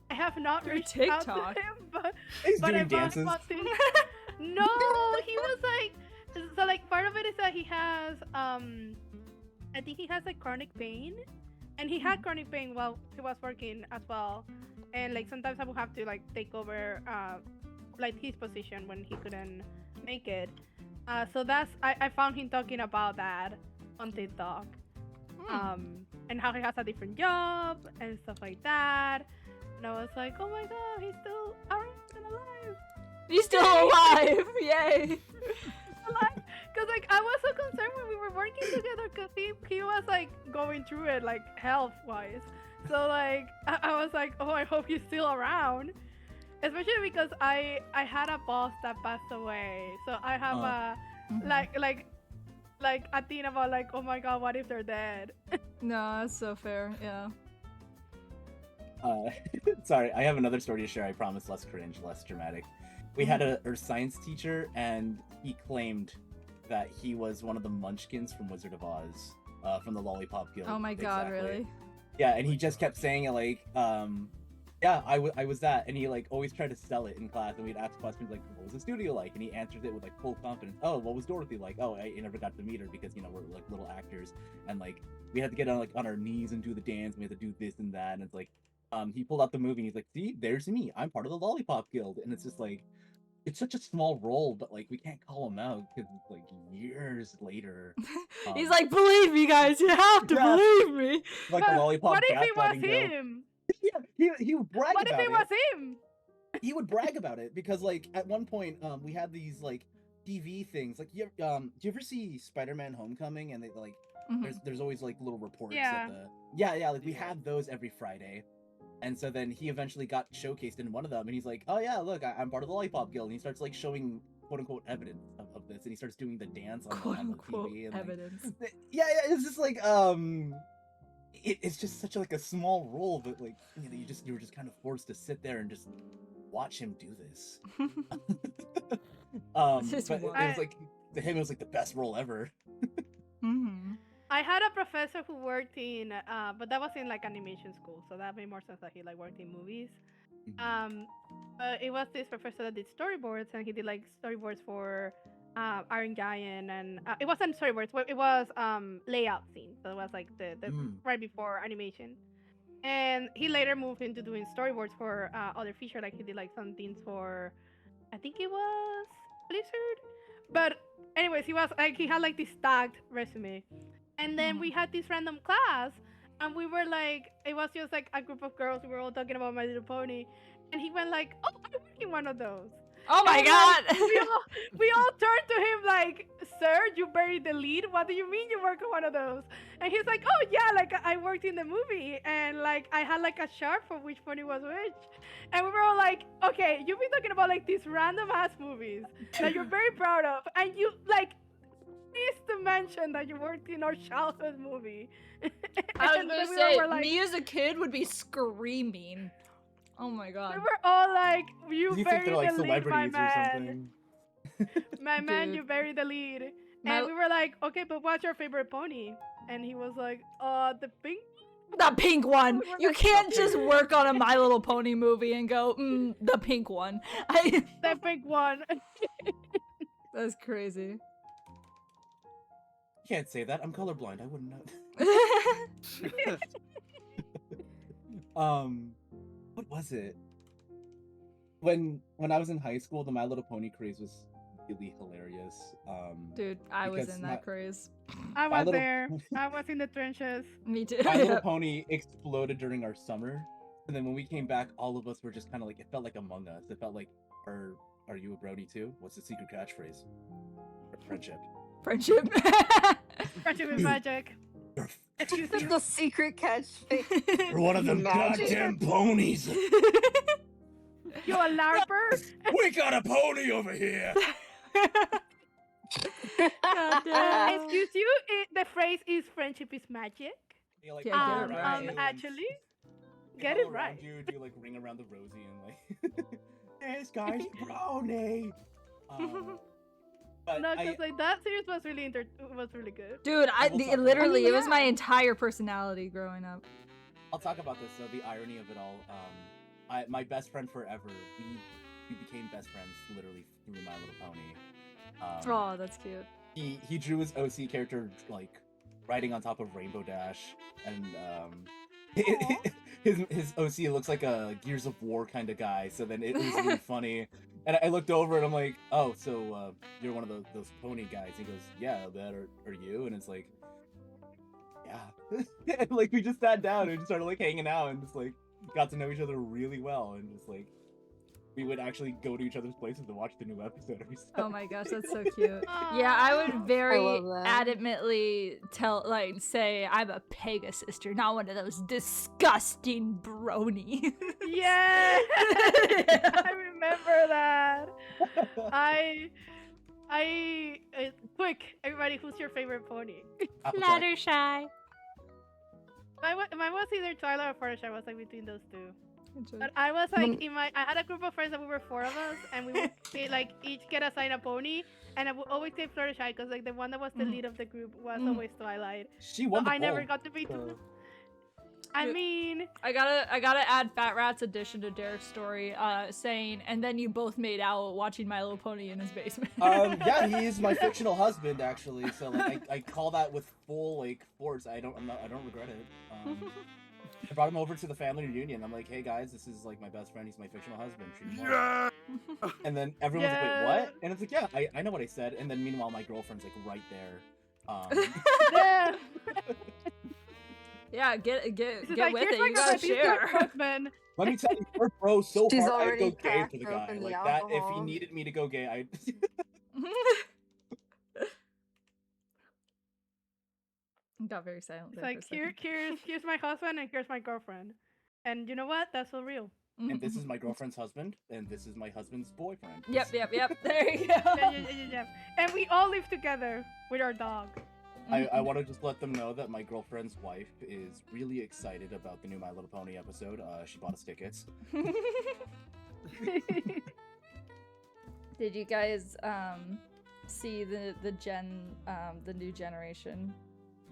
I have not Through reached out TikTok? to him, but He's I doing found him dances. on No, he was like, so like part of it is that he has I think he has like chronic pain, and he had chronic pain while he was working as well, and like sometimes I would have to like take over like his position when he couldn't make it. So I found him talking about that on TikTok. And how he has a different job and stuff like that. And I was like, oh my god, he's still around and alive. He's still alive! Yay! Because like I was so concerned when we were working together because he was like going through it like health wise. So like I was like, oh, I hope he's still around. Especially because I had a boss that passed away. So I have a like a thing about like, oh my god, what if they're dead? No, that's so fair, yeah. Sorry, I have another story to share. I promise, less cringe, less dramatic. We had a science teacher, and he claimed that he was one of the Munchkins from Wizard of Oz, from the Lollipop Guild. Oh my god, exactly. really? Yeah, and he just kept saying it like, yeah, I was that, and he like always tried to sell it in class, and we'd ask questions like, what was the studio like? And he answers it with like full confidence. Oh, what was Dorothy like? Oh, I never got to meet her because, you know, we're like little actors, and like we had to get on like on our knees and do the dance, and we had to do this and that, and it's like, he pulled out the movie and he's like, see, there's me, I'm part of the Lollipop Guild, and it's just like, it's such a small role, but like we can't call him out because like years later, He's like, believe me, guys, you have to Yeah. believe me. like the Lollipop What if it was gaslighting guild. him? Yeah, he would brag What if about it was him? He would brag about it because like at one point we had these like TV things like do you ever see Spider-Man Homecoming, and they like Mhm. there's always like little reports Yeah. at the yeah like we have those every Friday. And so then he eventually got showcased in one of them, and he's like, oh yeah, look, I'm part of the Lollipop Guild, and he starts like showing quote unquote evidence of this, and he starts doing the dance on, Quote on the unquote TV and like, evidence. yeah, it's just like it's just such like a small role, but like you know, you were just kind of forced to sit there and just watch him do this. Just But it wild. was like to him it was like the best role ever. Mhm. I had a professor who worked in, but that was in like animation school, so that made more sense that he like worked in movies. It was this professor that did storyboards, and he did like storyboards for Iron Giant, and it wasn't storyboards, but it was layout scenes. So it was like the right before animation. And he later moved into doing storyboards for other feature, like he did like some things for, I think it was Blizzard. But anyways, he had like this tagged resume. And then we had this random class, and we were like, it was just like a group of girls. We were all talking about My Little Pony, and he went like, "Oh, I work in one of those." Oh my And god! we all turned to him like, "Sir, you buried the lead. What do you mean you work on one of those?" And he's like, "Oh yeah, like I worked in the movie, and like I had like a chart for which pony was which." And we were all like, "Okay, you've been talking about like these random ass movies that you're very proud of, and you like." Please to mention that you worked in our childhood movie. I was And gonna then we say, were like, me as a kid would be screaming. Oh my god. we were all like, you You think buried they're like the lead, my celebrities or man. something? My man, Dude. you buried the lead. My- And we were like, okay, but what's your favorite pony? And he was like, the pink. The pink one. We were You like, can't just work on a My Little Pony movie and go, the pink one. The pink one. That's crazy. You can't say that. I'm colorblind. I wouldn't know. What was it? When I was in high school, the My Little Pony craze was really hilarious. Dude, I was Because in that craze. I My was Little there. Pony- I was in the trenches. Me too. My Little Pony exploded during our summer, and then when we came back, all of us were just kind of like, it felt like Among Us. It felt like, are you a Brony too? What's the secret catchphrase? Friendship. Friendship. Friendship is magic. Excuse me. The secret catchphrase. You're one of them Magic. goddamn ponies. You a larper? We got a pony over here. Goddamn. Excuse you? The phrase is friendship is magic. You, like, Yeah, go get it around you right. and Actually, they get go it around right. You do like ring around the rosy and like, this guy's brony. But No, I, because like that series was really was really good. Dude, We'll talk about literally, it. it was my entire personality growing up. I'll talk about this. So the irony of it all. My best friend forever. We became best friends literally through My Little Pony. Oh, that's cute. He drew his OC character like riding on top of Rainbow Dash, and his OC looks like a Gears of War kind of guy. So then it was really funny. And I looked over and I'm like, oh, so you're one of those pony guys. He goes, yeah, that are you? And it's like, yeah. And like we just sat down and just started like hanging out and just like got to know each other really well, and just like we would actually go to each other's places to watch the new episode every Sunday. Oh my gosh, that's so cute. Yeah, I would very love that. adamantly say I'm a Pega sister, not one of those disgusting bronies. Yeah, I remember that. Quick, everybody, who's your favorite pony? Applejack. Fluttershy. Mine was either Twilight or Fluttershy. I was like between those two. Interesting. But I was like Mm. I had a group of friends that we were 4 of us, and we would like each get assigned a pony, and I would always take Fluttershy because like the one that was the Mhm. lead of the group was Mhm. always Twilight. She So won the I never poll, got to be. so- I You- mean, I gotta add Fat Rat's addition to Derek's story, saying, and then you both made out watching My Little Pony in his basement. Yeah, he is my fictional husband, actually. So like, I call that with full like force. I don't regret it. I brought him over to the family reunion. I'm like, hey guys, this is like my best friend. He's my fictional husband. Treat him well. Yeah. And then everyone's like, wait, Yeah. what? And it's like, yeah, I know what I said. And then meanwhile, my girlfriend's like right there. yeah. Yeah, get She's with like, it. here's my You gotta girlfriend, she's my share. husband. Let me tell you, her bro so She's hard I'd already go gay cracked for the open guy. the Like that, if he alcohol. needed me to go gay, I'd. Got very silent. It's There like for a second. here's my husband and here's my girlfriend. And you know what? That's so real. And this is my girlfriend's husband, and this is my husband's boyfriend. Yep. There you go. Yeah. And we all live together with our dog. I want to just let them know that my girlfriend's wife is really excited about the new My Little Pony episode. She bought us tickets. Did you guys see the new generation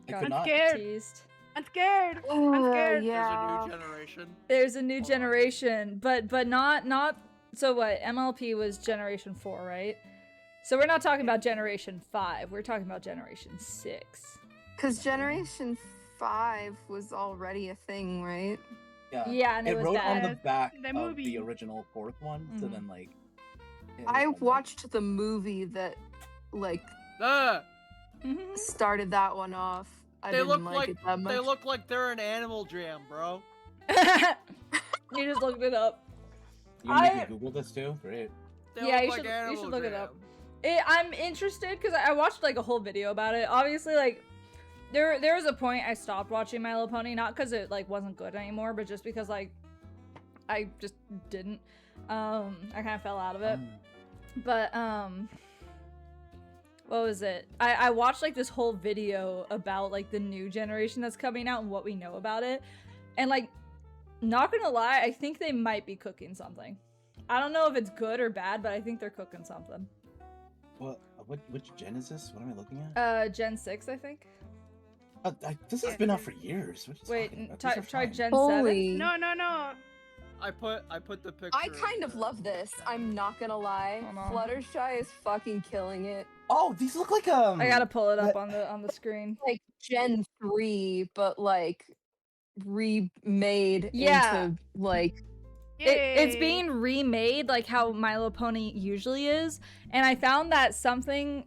I got could not. scared. teased? I'm scared. I'm scared. Yeah. There's a new generation. There's a new Hold on. generation, but not so what? MLP was generation 4, right? So we're not talking about generation 5. We're talking about generation 6. Because Generation 5 was already a thing, right? Yeah, and it was wrote on the bad. back The of movie. the original fourth one. So Mhm. then like. it I was on, like- watched the movie that, like, Ah, Mhm. started that one off. I they didn't look like like it that much. they look like they're an Animal Jam, bro. You just looked it up. You want me I- to Google this too? Great. They Yeah, look you like should- you Animal should look it Jam. up. I'm interested because I watched like a whole video about it. Obviously, like there was a point I stopped watching My Little Pony, not because it like wasn't good anymore, but just because like I just didn't. I kind of fell out of it. But what was it? I watched like this whole video about like the new generation that's coming out and what we know about it, and like not gonna lie, I think they might be cooking something. I don't know if it's good or bad, but I think they're cooking something. Which gen is this? What am I looking at? Gen 6, I think. This has been out for years. What are you Wait, talking about? These are try fine. Gen 7. Holy. No. I put the picture. I kind of in love the this. chat. I'm not gonna lie. Hold on. Fluttershy is fucking killing it. Oh, these look like I gotta pull it up that- on the screen. Like Gen 3, but like remade Yeah. into like It's Yay. being remade like how My Little Pony usually is, and I found that something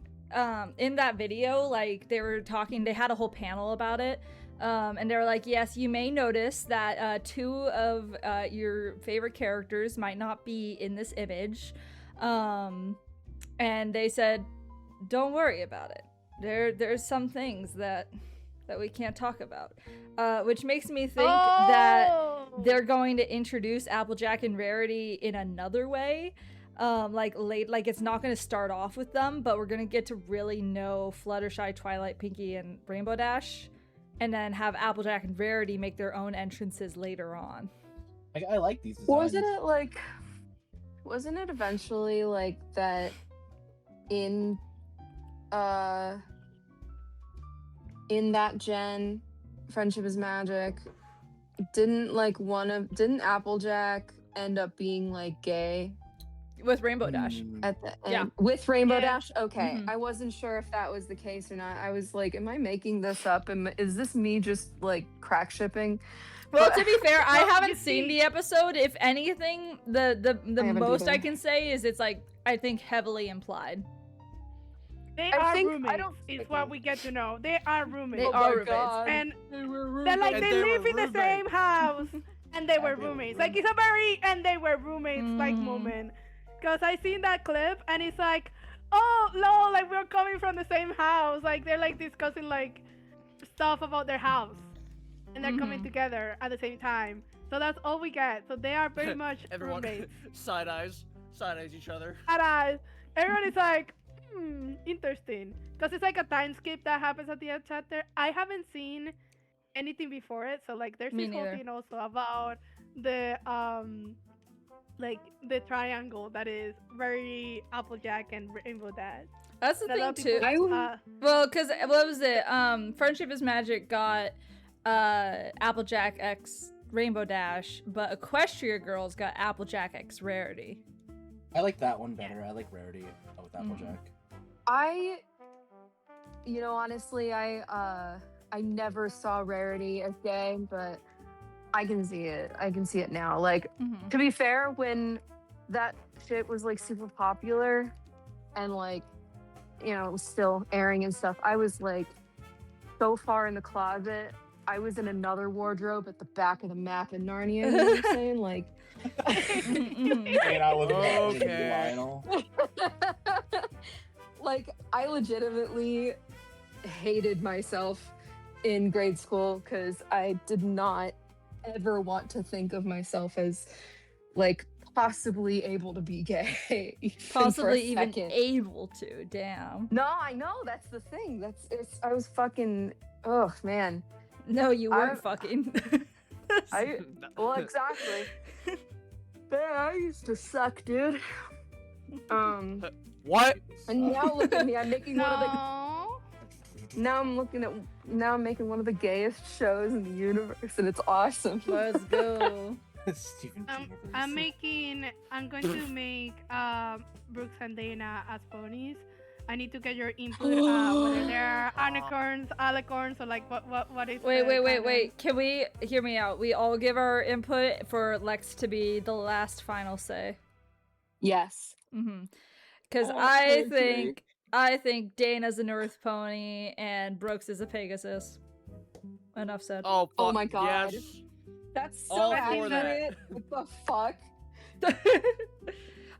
in that video, like they were talking, they had a whole panel about it, and they were like, yes, you may notice that 2 of your favorite characters might not be in this image, and they said, don't worry about it. There's some things that we can't talk about, which makes me think that they're going to introduce Applejack and Rarity in another way, like it's not going to start off with them, but we're going to get to really know Fluttershy, Twilight, Pinkie, and Rainbow Dash, and then have Applejack and Rarity make their own entrances later on. I like these designs. wasn't it eventually like that in that gen, Friendship is Magic, didn't Applejack end up being like gay With Rainbow Dash. at the end Yeah. with Rainbow Yeah. Dash? Okay. Mhm. I wasn't sure if that was the case or not. I was like, am I making this up? Is this me just like crack shipping? Well, But- to be fair, I Well, you haven't seen see- the episode. If anything, the haven't most I either. can say is it's like, I think heavily implied. They I are think- I roommates. don't- Is what we get to know. They are roommates. They Oh are my roommates. God. And They were they're like And they they live were in the same roommates. house, and they were Yeah, they were roommates. Like it's a very and they were roommates like Mhm. moment. Cause I seen that clip and it's like, oh no, like we're coming from the same house. Like they're like discussing like stuff about their house, and they're coming Mhm. together at the same time. So that's all we get. So they are very much Everyone roommates. side eyes each other. And everyone is like, interesting. Because it's like a time skip that happens at the end chapter. I haven't seen anything before it. So like, there's Me this whole neither. thing also about the like the triangle that is very Applejack and Rainbow Dash. That's the And a lot thing of too. people, Well, because what was it? Friendship is Magic got Applejack X Rainbow Dash, but Equestria Girls got Applejack X Rarity. I like that one better. I like Rarity with Applejack. Honestly, I never saw Rarity as gay, but I can see it. I can see it now. Like, Mhm. to be fair, when that shit was like super popular and like, it was still airing and stuff, I was like so far in the closet. I was in another wardrobe at the back of the map in Narnia. You know what I'm saying? Like, Hanging out with Okay. Lionel. like, I legitimately hated myself in grade school because I did not ever want to think of myself as like possibly able to be gay. even for a Possibly even second. able to. Damn. No, I know that's the thing. I was fucking. Oh man. No, you weren't I- fucking. Well, exactly. Man, I used to suck, dude. What? And now look at me. I'm making one of the. no. Now I'm making one of the gayest shows in the universe, and it's awesome. Let's go. Stephen I'm going to make Brooks and Dana as ponies. I need to get your input. Whether they're unicorns, alicorns, or like what is? Wait, the wait, wait, canon? wait. Can we hear me out? We all give our input for Lex to be the last final say. Yes. Because Oh, I okay. think Dana's an Earth pony and Brooks is a Pegasus. Enough said. Oh, Oh fuck, my God. Yes. That's so All for that. accurate. What the fuck?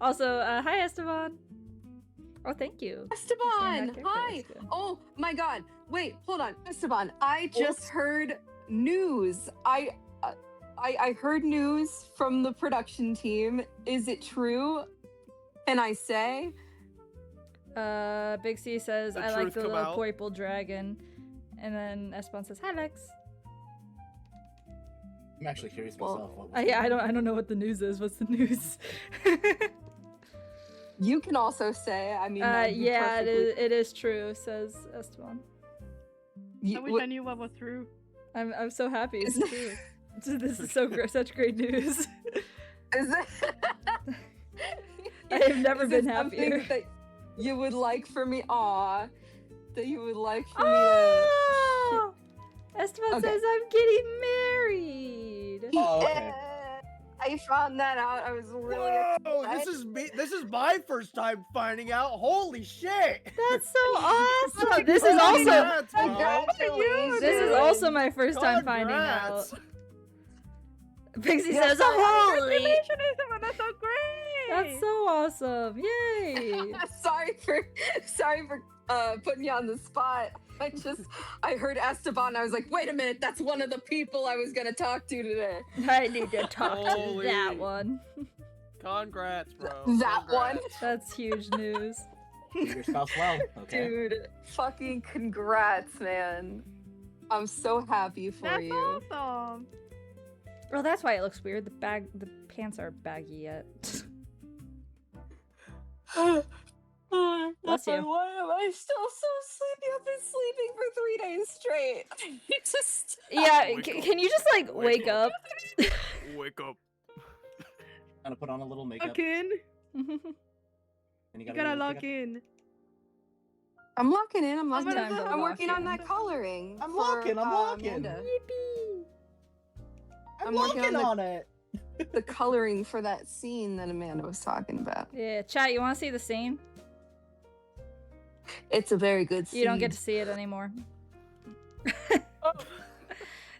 Also, hi Esteban. Oh, thank you. Esteban, character hi. is good. Oh my God. Wait, hold on, Esteban. I just heard news. I heard news from the production team. Is it true? Can I say? Big C says, The I like truth the come little out. purple dragon. And then Esteban says, hi Lex. I'm actually curious Well, myself. What was Yeah, I don't know what the news is. What's the news? You can also say. I mean, that'd be Yeah, perfectly- it is true, says Esteban. You- I wish what- I knew what was true. I'm so happy it's Is- true. This is such great news. Is it? I have never Is been it something happier. That you would like for me? That you would like for Oh! Esteban Okay. says I'm getting married. me to. Oh, okay. I found that out. I was really. Whoa, upset. this is me. This is my first time finding out. Holy shit! That's so awesome. This is Congrats, also Congratulations. this is also my first time finding out. Congrats. Pixie Yes, says, "Holy, Congratulations, Esteban, that's so great. that's so awesome! Yay!" sorry for putting you on the spot. I heard Esteban. I was like, wait a minute, that's one of the people I was gonna talk to today. I need to talk to Holy. that one. Congrats, bro. That one? Congrats. That's huge news. Treat your spouse well. Okay. Dude, fucking congrats, man. I'm so happy for That's you. awesome. Well, that's why it looks weird. The pants are baggy yet. Bless you. Why am I still so sleepy? I've been sleeping for 3 days straight. It's just Yeah, Wake up. can you just like Wake wake up? Wake up. Gonna put on a little makeup. Lock in. And You gotta lock in. I'm locking in. I'm I'm locking in. gonna I'm lock working in. on that coloring. I'm for, locking, I'm locking. Amanda. Yippee! I'm working on it. the coloring for that scene that Amanda was talking about. Yeah, chat. You want to see the scene? It's a very good scene. You don't get to see it anymore.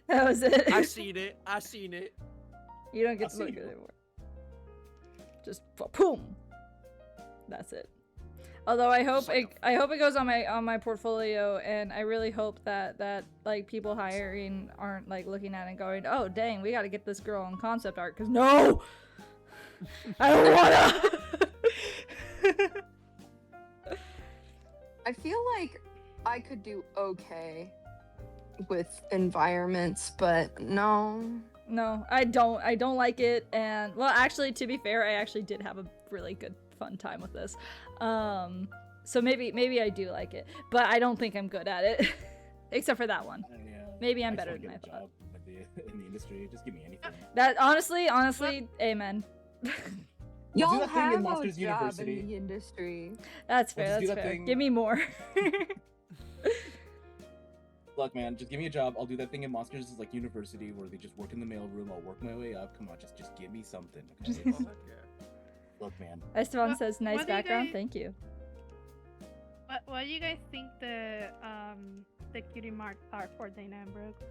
That was it. I seen it. I seen it. You don't get I'll to look see at it you. anymore. Just boom. That's it. Although I hope it goes on my portfolio, and I really hope that like people hiring aren't like looking at it and going, oh dang, we got to get this girl on concept art, because no, I don't wanna. I feel like I could do okay with environments, but no. No, I don't like it. And well, actually, to be fair, I actually did have a really good fun time with this. So maybe I do like it, but I don't think I'm good at it, except for that one. Maybe I'm I just better wanna than I get a thought. job in the industry. Just give me anything. That honestly, amen. Y'all do that thing in have a Monsters job University. in the industry. That's Well, fair. just do That's that fair. thing- Give me more. Look, man, just give me a job. I'll do that thing in Monsters University where they just work in the mailroom. I'll work my way up. Come on, just give me something. Okay? Oh, heck yeah. Look, man. Esteban What- says, "Nice what do you background, guys- thank you." What do you guys think the cutie marks are for Dana and Brooke? Do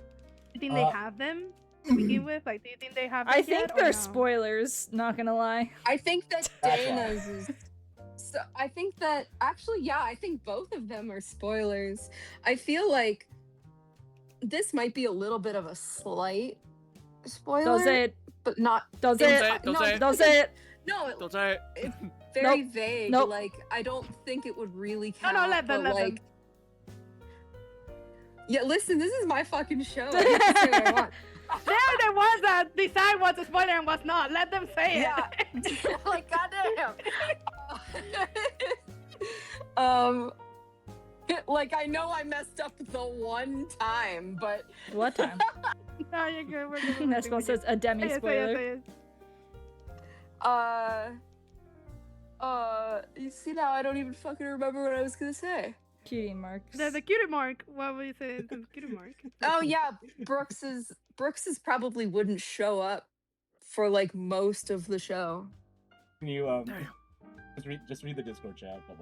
you think they have them to begin with? Like, do you think they have? I it think yet, or they're no? spoilers. Not gonna lie. I think that That's why. Dana's is. So I think that actually, yeah, I think both of them are spoilers. I feel like this might be a little bit of a slight spoiler, Don't say it. but not. Don't say Don't say it. it. Don't no, say it. Don't say it. No, Don't say it. it's very Nope. vague. Nope. Like I don't think it would really No, count. let them, but, let them. like, yeah, listen, this is my fucking show. I get to say what I want. They're the ones that decide what's a spoiler and what's not. Let them say Yeah. it. Like goddamn. Like I know I messed up the one time, but What time? No, you're good. We're good. we're Esteban good. says a demi Say it, say it, spoiler. say it. you see now I don't even fucking remember what I was gonna say. Cutie marks. The cutie mark. What would you say? The cutie mark. Oh yeah, Brooks's probably wouldn't show up for like most of the show. Can you Damn. just read the Discord chat, but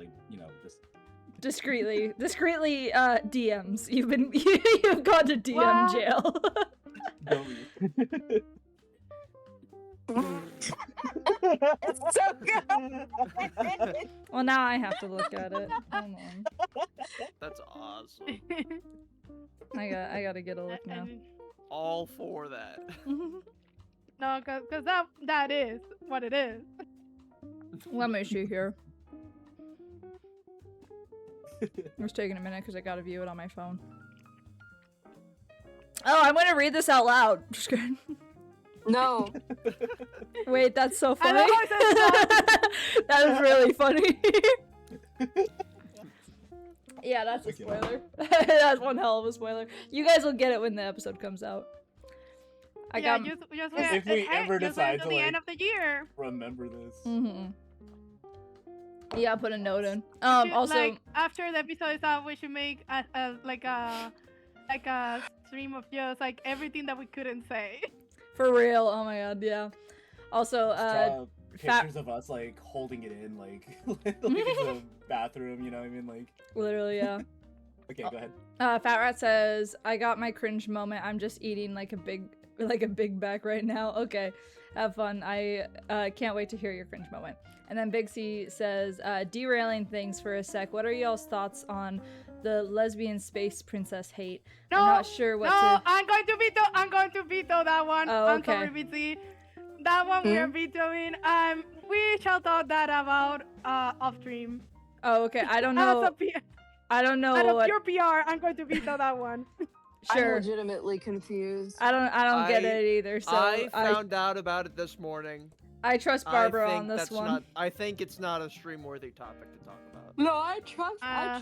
just Discreetly, DMs. You've gone to DM What? jail. don't read. It's so good. Well, now I have to look at it. Hold on. That's awesome. I gotta get a look now. All for that. No, cause that is what it is. Let me see here. It's taking a minute because I gotta view it on my phone. Oh, I'm gonna read this out loud. Just kidding. No. Wait, that's so I funny. love how it says That is really funny. Yeah, that's a Okay. spoiler. That's one hell of a spoiler. You guys will get it when the episode comes out. I got. just If we ever just decide until to, the end like- of the year. Remember this. Yeah, I'll put a note in. Should, Also, like, after the episode is out, we should make like a stream of just like everything that we couldn't say. for real. Oh my god, yeah. Also, Just draw fat- pictures of us like holding it in, like it's a bathroom. You know what I mean? Like, literally, yeah. okay, go ahead. Fat Rat says, "I got my cringe moment. I'm just eating like a big back right now." Okay, have fun. I can't wait to hear your cringe moment. And then Big C says, derailing things for a sec. What are y'all's thoughts on the lesbian space princess hate? No, I'm not sure what no, to. I'm going to veto that one. Oh, I'm okay. sorry, BT. That one we are vetoing. We shall talk that about off stream. Oh, okay. I don't Out know. of pu- I don't know out of what. pure PR, I'm going to veto that one. I'm Sure. legitimately confused. I don't get I- it either. So I found out about it this morning. I trust I Barbara think on this that's one. Not, I think it's not a stream-worthy topic to talk about. No, I trust I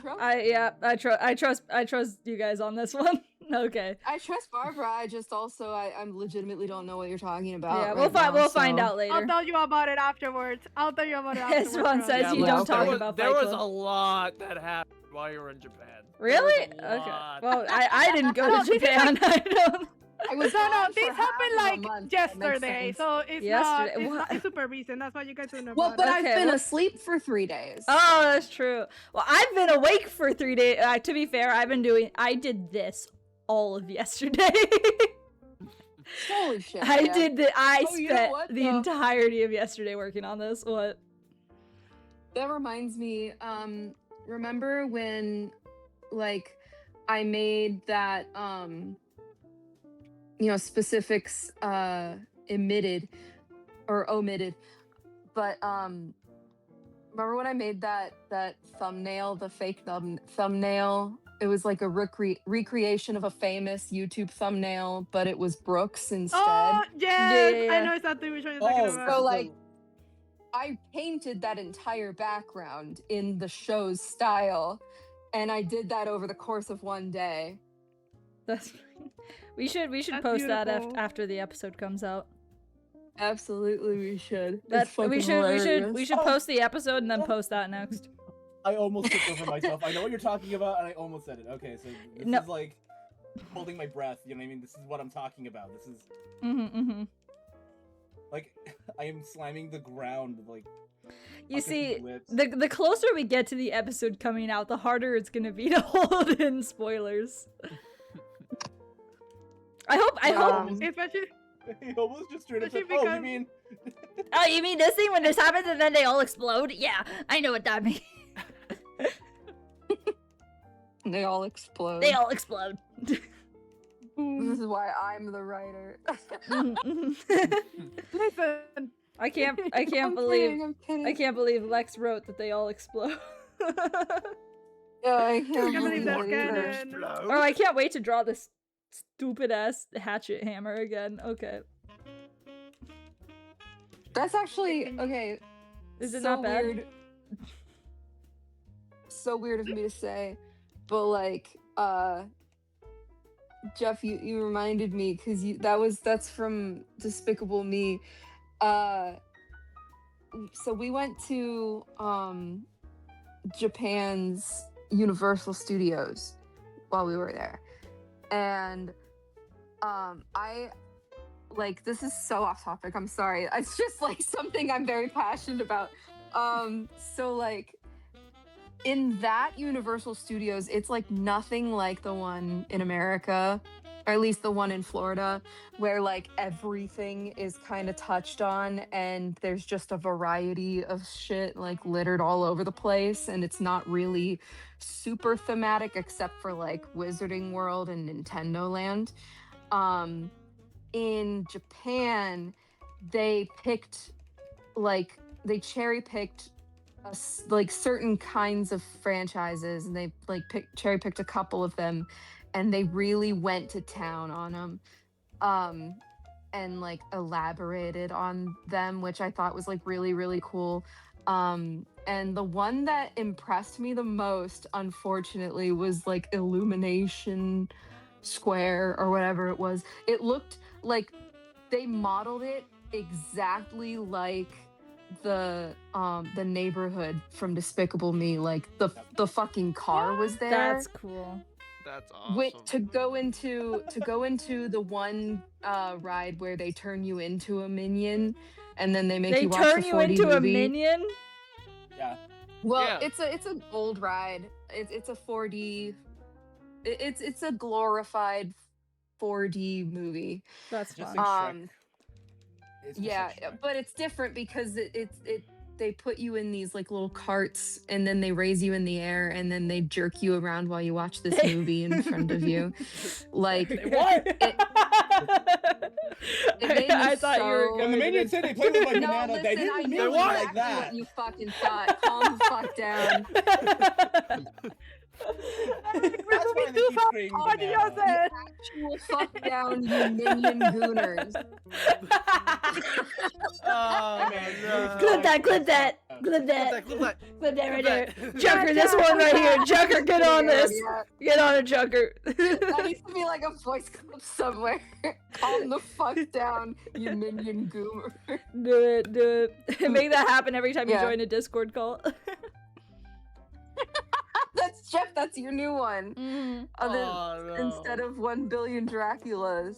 trust you guys on this one. Okay. I trust Barbara. I just also I'm legitimately don't know what you're talking about. Yeah, right we'll now, find so- out later. I'll tell you about it afterwards. Esteban bro. says you like, don't there talk was- about There Fight was Club. a lot that happened while you were in Japan. There Really? was a Okay. lot. Well, I didn't go No, to this is Japan. I don't. I was No, gone this for happened half of a like month. That makes yesterday, sense. so it's Yesterday? not. What? It's super recent. That's why you guys don't know Well, about but it. I've Okay, been well- asleep for 3 days. Oh, that's true. Well, I've been awake for 3 days. To be fair, I did this all of yesterday. Holy shit! I yeah. spent Oh, you know what, the though? entirety of yesterday working on this. What? That reminds me. Remember when, like, I made that specifics emitted or omitted, but remember when I made that thumbnail, the fake thumbnail it was like a recreation of a famous YouTube thumbnail, but it was Brooks instead. Oh yes, I yeah. know exactly which one you're talking Oh, about. So like I painted that entire background in the show's style, and I did that over the course of one day. That's we should That's post that beautiful. after the episode comes out. Absolutely, we should. That It's fucking we hilarious. should Oh. post the episode and then post that next. I almost took over myself. I know what you're talking about, and I almost said it. Okay, so this No. is like holding my breath. You know what I mean? This is what I'm talking about. This is like I am slamming the ground. Like You up to see, his lips. the closer we get to the episode coming out, the harder it's gonna be to hold in spoilers. I hope. Especially He almost just straight up said, Especially "Oh, you because- mean?" Oh, you mean this thing when this happens and then they all explode? Yeah, I know what that means. They all explode. They all explode. This is why I'm the writer. listen. I can't I'm believe kidding, I'm kidding. I can't believe Lex wrote that they all explode. Yeah, I can't can't believe that's it either. canon. Oh, I can't wait to draw this stupid ass hatchet hammer again. Okay. That's actually okay. Is it so not bad? Weird. So weird of me to say, but like, Jeff, you reminded me because that's from Despicable Me. So we went to Japan's Universal Studios while we were there, and I like this is so off topic. I'm sorry. It's just like something I'm very passionate about. So like in that Universal Studios, it's like nothing like the one in America, or at least the one in Florida, where like everything is kind of touched on and there's just a variety of shit like littered all over the place, and it's not really super thematic except for like Wizarding World and Nintendo Land. In Japan, they cherry picked like certain kinds of franchises, and they like cherry picked a couple of them, and they really went to town on them, and like elaborated on them, which I thought was like really, really cool. And the one that impressed me the most, unfortunately, was like Illumination Square or whatever it was. It looked like they modeled it exactly like the neighborhood from Despicable Me. Like the fucking car was there. That's cool. That's awesome. To go into the one ride where they turn you into a minion, and then they make They you watch turn the you 4D into a movie. minion? Yeah. Well, Yeah. it's a gold ride. It's a 4D. It's a glorified 4D movie. That's Just fun. like Shrek. It's just Yeah, like Shrek. but it's different because they put you in these like little carts, and then they raise you in the air, and then they jerk you around while you watch this movie in front of you. Like What? made me I thought you were so- When the going minion said they played with my no, banana, listen, they I didn't know mean it what? like exactly that. what you fucking thought. Calm the fuck down. That's why they keep screaming banana. Actual fuck down, you minion gooners. Oh, man, no. Clip that, clip that, clip Clip that, that, clip that. clip that right there. Clip that. Jucker, this one right here. Jucker, get on this. Yeah, Get on it, Jucker. that needs to be like a voice clip somewhere. Calm the fuck down, you minion goomer. Do it, do it. Make that happen every time you Yeah. join a Discord call. That's Jeff, that's your new one. Other, Oh, no. Instead of 1 billion Draculas.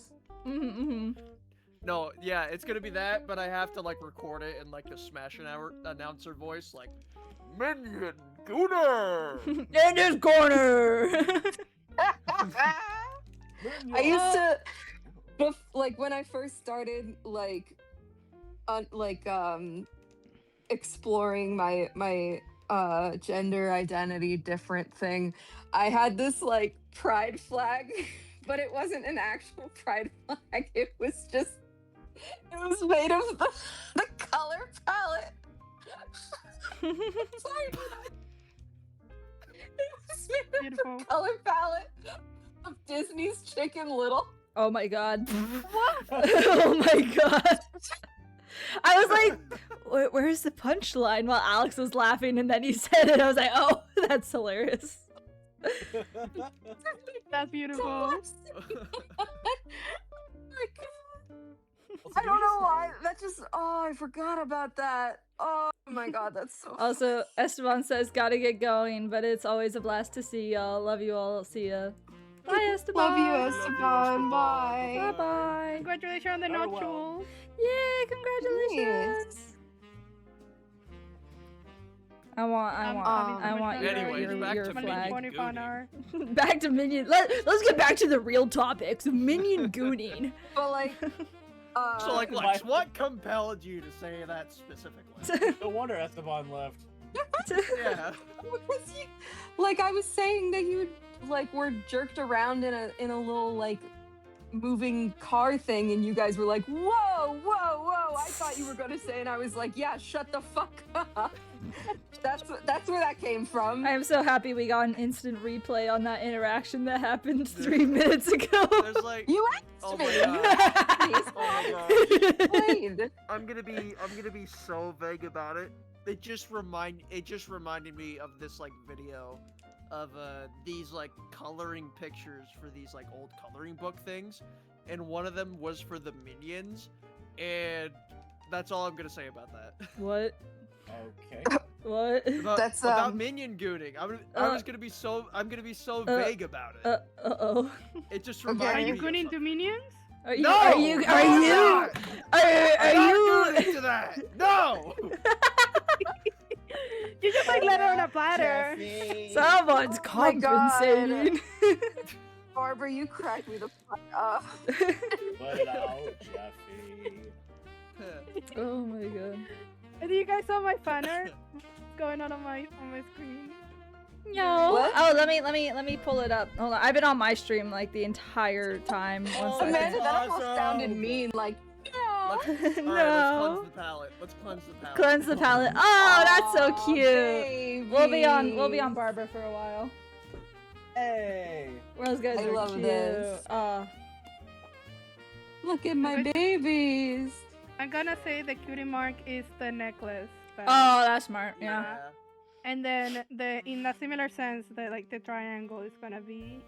No, yeah, it's gonna be that, but I have to like record it in like a Smash announcer voice, like Minion Gooner. In this corner. I used to, like when I first started, exploring my gender identity different thing. I had this like pride flag, but it wasn't an actual pride flag. It was made of the color palette. Sorry. It was Beautiful. color palette of Disney's Chicken Little. Oh my god. Oh my god. I was like, where's the punchline while Alex was laughing and then he said it. I was like, oh, that's hilarious. That's beautiful. I don't know why. That just I forgot about that. Oh my god, that's so Also, Esteban says, gotta get going, but it's always a blast to see y'all. Love you all. See ya. Bye, Esteban. Love you, Esteban. Bye. Bye-bye. Congratulations on the Oh, wow. nuptials. Yay, congratulations. I want Anyways, back your to flag. Minion Gooning. Back to Minion. Let's get back to the real topics. Minion gooning. But like, So like, My- Lex, what compelled you to say that specifically? No wonder Esteban left. Yeah. because you, like I was saying that you like were jerked around in a little like moving car thing, and you guys were like, whoa, whoa, whoa. I thought you were gonna say, and I was like, yeah, shut the fuck up. That's where that came from. I am so happy we got an instant replay on that interaction that happened 3 minutes ago. There's like, You asked oh me. my You god. asked me, so Oh my I gosh. explained. I'm gonna be so vague about it. It just reminded me of this like video of these like coloring pictures for these like old coloring book things, and one of them was for the Minions, and that's all I'm gonna say about that. What? Okay. What? About, That's, about Minion gooning. I'm gonna be so vague about it. Uh-oh. It just Okay. reminded Are me. you of gooning something. to minions? Are you? No! Are you? No, Are I'm you? not! Are I'm not you? doing to that. No. You just like let her on a platter. Jeffy. Someone's Oh my God. compensating. Barbara, you cracked me the fuck up. Let it out, Jeffy. Oh my god. Do you guys saw my fan art going on my screen? No. What? Oh, let me pull it up. Hold on. I've been on my stream like the entire time. One Oh, second. Amanda, that almost awesome. sounded mean. Like, no. Let's, No. Alright, let's cleanse the palate. Let's cleanse the palate. Cleanse the palate. Oh, that's so Aw, cute. We'll be on baby. Barbara for a while. Hey. Those guys I are love cute. this. Look at my babies. I'm gonna say the cutie mark is the necklace. But... Oh, that's smart. Yeah. Yeah. And then in a similar sense, the triangle is gonna be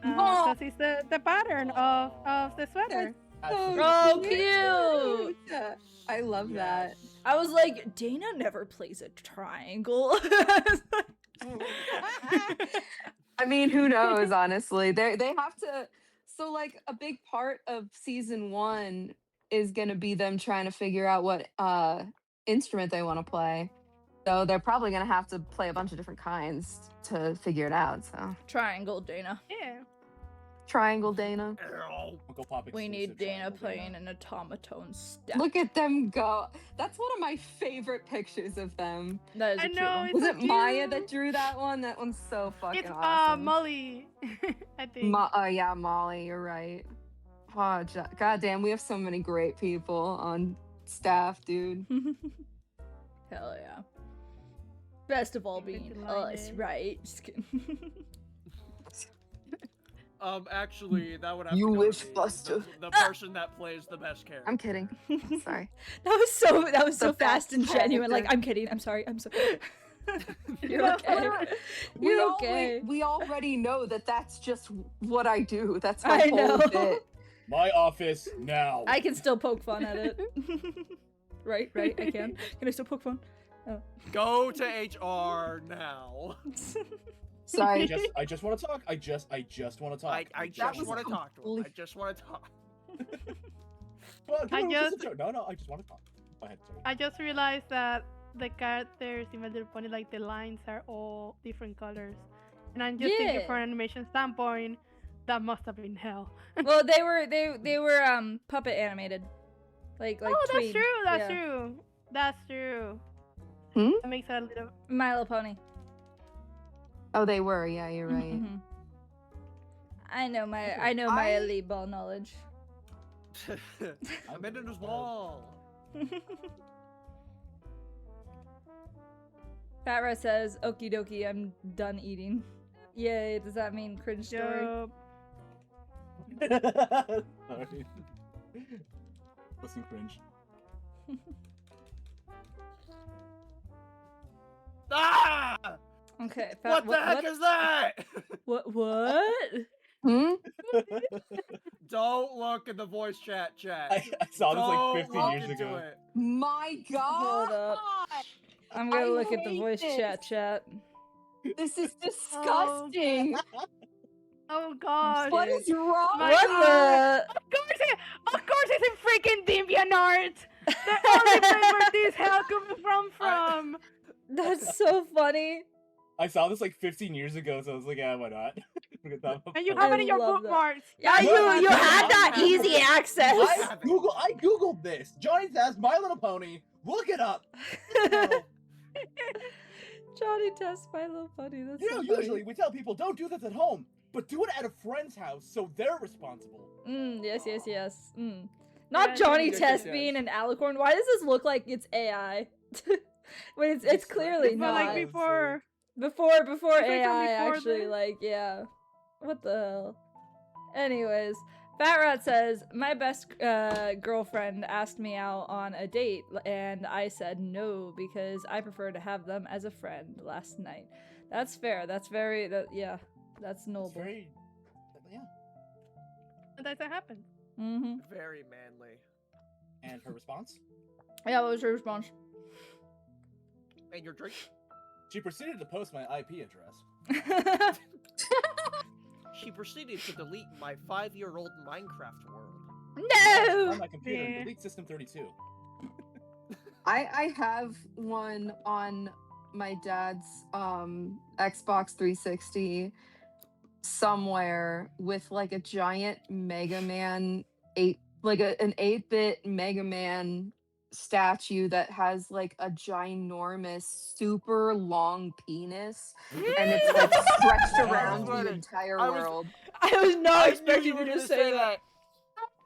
Oh. because it's the pattern of the sweater. Oh, cute. I love that. I was like, Dana never plays a triangle. I mean, who knows? Honestly, they have to. So, like, a big part of season 1 is gonna be them trying to figure out what instrument they want to play. So they're probably gonna have to play a bunch of different kinds to figure it out. So Triangle, Dana. Yeah. triangle, Dana. Ow. Uncle Pop We need exclusive Dana triangle playing an automaton step. Look at them go. That's one of my favorite pictures of them. That is a I cute know, one. it's Was so it Maya cute. that drew that one? That one's so fucking It's awesome. Molly, I think. Yeah, Molly, you're right. Oh, goddamn, we have so many great people on staff, dude. Hell yeah. Best of all being Delighted. us, right? Just kidding. Actually, that would have You to go wish, to Buster. the person that plays the best character. I'm kidding. Sorry. That was so The fast and best genuine. Like, character. I'm kidding. I'm sorry. I'm sorry. You're No, okay. You're okay. We already know that that's just what I do. That's my I whole know. bit. My office now. I can still poke fun at it. right, I can. Can I still poke fun? Go to HR now. Sorry. I just want to talk. I just want to talk. I That just was want to talk to him. I complete- just want to talk. Well, come I on, it's just- a joke. No, I just want to talk. Go ahead, sorry. I just realized that the characters in My Little Pony, like the lines are all different colors. And I'm just thinking Yeah. from an animation standpoint, that must have been hell. Well, they were puppet animated. Like oh, that's tween. true, that's Yeah. true. That's true. Hmm? That makes it a little... My Little Pony. Oh, they were. Yeah, you're right. Mhm. I know my I- elite ball knowledge. I'm in his wall. Fat Rat says, "Okie dokie, I'm done eating." Yay! Does that mean cringe story? Yup. Sorry. Listen, cringe. Ah! Okay. What the heck is that? What? Hmm? Don't look in the voice chat. I saw this Don't like 15 look years into ago. it. My God! Hold up. I'm gonna I look at the hate voice this. chat. This is disgusting. Oh god. What is wrong? My What God. the? Of course it's a freaking DeviantArt! The only place where this hell comes from! That's so funny. I saw this like 15 years ago, so I was like, yeah, why not? And you have it in your love that. bookmarks! Yeah, That's you what you I had that have. easy access. I googled this. Johnny Test, My Little Pony. Look it up. Oh. Johnny Test My Little Pony. That's You so know, funny. usually we tell people don't do this at home, but do it at a friend's house so they're responsible. Yes. Not Yeah, Johnny yes, Test yes. being an alicorn. Why does this look like it's AI? When it's clearly But like not. before. Before It's like from AI before actually, then. like, yeah. What the hell? Anyways, Fat Rat says, my best girlfriend asked me out on a date, and I said no because I prefer to have them as a friend last night. That's fair. That's very, yeah, that's noble. It's very, yeah. That's what happened. Mm-hmm. Very manly. And her response? Yeah, what was your response? And your drink? She proceeded to post my IP address. She proceeded to delete my 5-year-old Minecraft world. No! On my computer, Yeah. delete System 32. I have one on my dad's Xbox 360 somewhere with like a giant Mega Man an 8-bit Mega Man statue that has like a ginormous super long penis and it's like stretched around the Funny. entire I was- world. I was I not knew expecting you you were to gonna say that.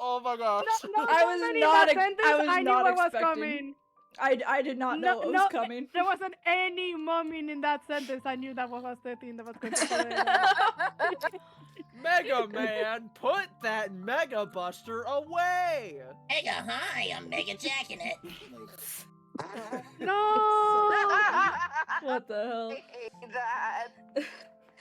Oh my gosh. No, I was somebody not in that ex- sentence, I was knew not what was expecting. coming. I did not know what was coming. There wasn't any mumming in that sentence. I knew that was the thing that was going to come in. Mega Man, put that Mega Buster away! Mega high, I'm mega jacking it. No! What the hell? hate that.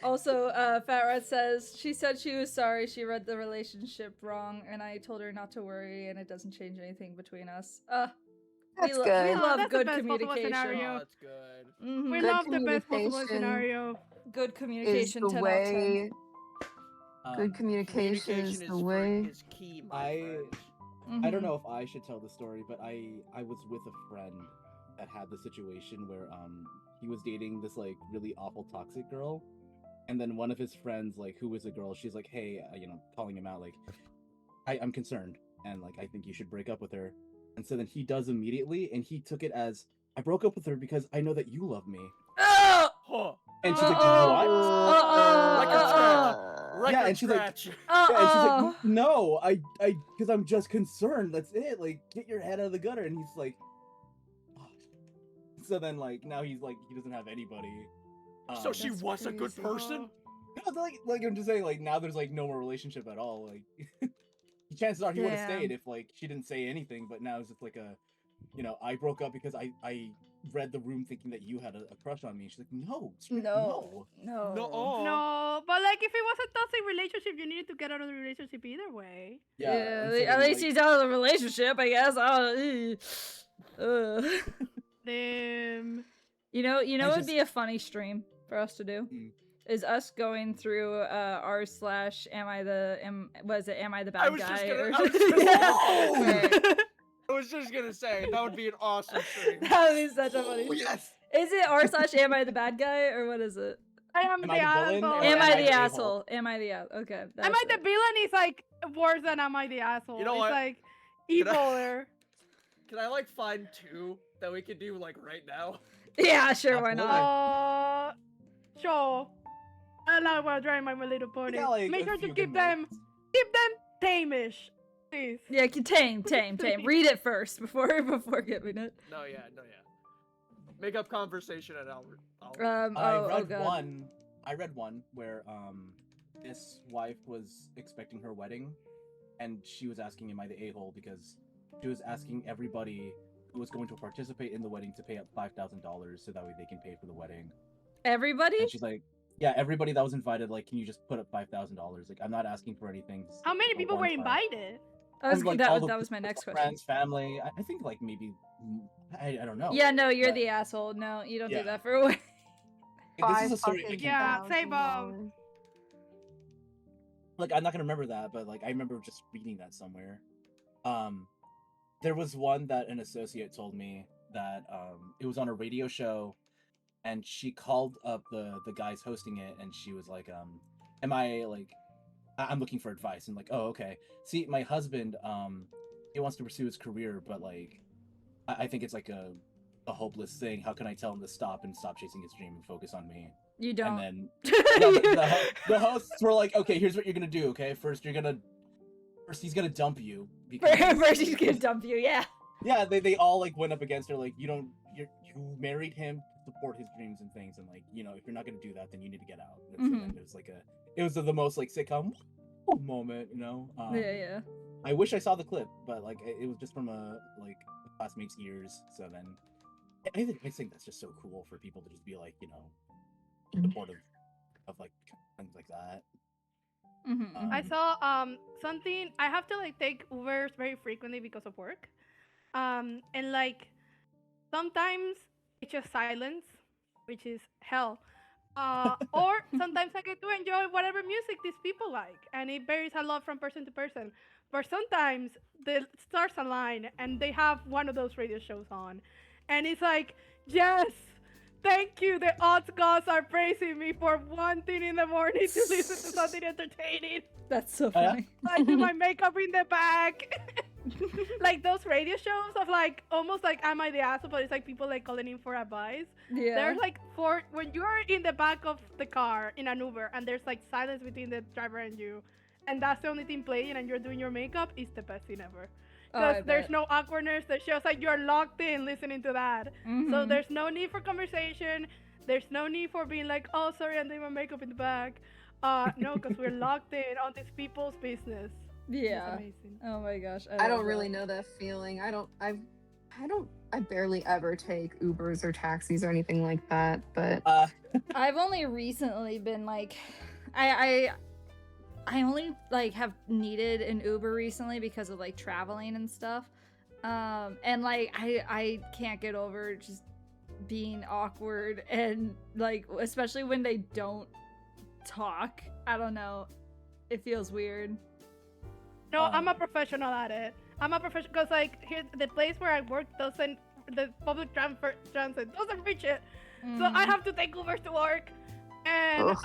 Also, Fat Rat says, she said she was sorry she read the relationship wrong, and I told her not to worry, and it doesn't change anything between us. That's we good. love That's the good best possible communication. scenario. Oh, that's good. Mhm. We Good love the best possible communication scenario. Good Is communication, the 10 out of 10. way. Good communication is the way. Is key, my friend. I don't Mhm. know if I should tell the story, but I was with a friend that had the situation where he was dating this like really awful toxic girl, and then one of his friends, like who was a girl, she's like, hey, calling him out, like, I'm concerned, and like I think you should break up with her. And so then he does immediately, and he took it as, I broke up with her because I know that you love me. Oh! Huh. And she's like, Uh-oh. what? Record scratch. Record Yeah, and she's like- scratch. Yeah, and she's Uh-oh. like, no, because I'm just concerned. That's it. Like, get your head out of the gutter. And he's like, oh. So then, like, now he's like, he doesn't have anybody. So she That's was a good crazy. person? No, like I'm just saying, like, now there's like no more relationship at all. Like, chances are he would have Damn. stayed if like she didn't say anything. But now it's just like a, I broke up because I read the room thinking that you had a crush on me. She's like, no, No. No. No, but like if it was a toxic relationship, you needed to get out of the relationship either way. Yeah, and so at then, least like- he's out of the relationship, I guess. Damn. You know, I it'd just- be a funny stream for us to do. Is us going through am I the bad I was guy? just gonna- or- I was just Yeah. gonna I was just gonna say, that would be an awesome stream. That would be such a funny. Oh, yes. Is it r/am I the bad guy or what is it? I am Am the I the villain, asshole. or Am I the a-hole? asshole? Am I the asshole? Okay. Am that's I the it. villain is like worse than am I the asshole. You know it's what? like Can I- evil there. Can I like find 2 that we could do like right now? Yeah, sure. Why Absolutely. not? Sure. I like what drawing my little pony. got, like, Make a sure to few keep good them tame-ish. Please. Yeah, tame. Read it first before giving it. No, yeah. Make up conversation at Albert. I read one where this wife was expecting her wedding, and she was asking, "Am I the a-hole?" Because she was asking everybody who was going to participate in the wedding to pay up $5,000 so that way they can pay for the wedding. Everybody? And she's like, "Yeah, everybody that was invited. Like, can you just put up $5,000? Like, I'm not asking for anything." How many for people one were time." invited? Like, that all was, the my next question. friends, family. I think like maybe I don't know. Yeah, no, you're but- the asshole. No, you don't do Yeah. that for a wedding. This is a story. $5,000. Yeah, say Bob. Like, I'm not gonna remember that, but like I remember just reading that somewhere. There was one that an associate told me that it was on a radio show, and she called up the guys hosting it, and she was like, "Am I like, I'm looking for advice?" And like, "Oh, okay. See, my husband, he wants to pursue his career, but like, I think it's like a hopeless thing. How can I tell him to stop chasing his dream and focus on me?" You don't. And then no, the hosts were like, "Okay, here's what you're gonna do. Okay, first he's gonna dump you because First he's gonna dump you, yeah. yeah, they all like went up against her like, you married him to support his dreams and things, and like, you know, if you're not gonna do that, then you need to get out." And so then it was the most like sitcom moment, you know. Yeah. I wish I saw the clip, but like it was just from a classmate's ears. So then I think that's just so cool for people to just be like, you know, supportive of like things like that. I saw something. I have to like take Ubers very frequently because of work, and like sometimes it's just silence, which is hell. Or sometimes I get to enjoy whatever music these people like, and it varies a lot from person to person. But sometimes the stars align and they have one of those radio shows on, and it's like, yes, thank you. The odds gods are praising me for 1:00 in the morning to listen to something entertaining. That's so funny. I do my makeup in the back. Like those radio shows of like almost like Am I the Asshole, but it's like people like calling in for advice. Yeah. There's like when you're in the back of the car in an Uber and there's like silence between the driver and you, and that's the only thing playing and you're doing your makeup, it's the best thing ever. Because there's no awkwardness. The show's like you're locked in listening to that. So there's no need for conversation. There's no need for being like, oh, sorry, I'm doing my makeup in the back. No, because we're locked in on these people's business. Yeah. It's amazing. Oh my gosh. I don't really know that feeling. I barely ever take Ubers or taxis or anything like that, but I've only recently been like, I only like have needed an Uber recently because of like traveling and stuff. And like I can't get over just being awkward and like especially when they don't talk. I don't know. It feels weird. No, I'm a professional at it. I'm a professional because like here the place where I work doesn't the public transit doesn't reach it. So I have to take Ubers to work. And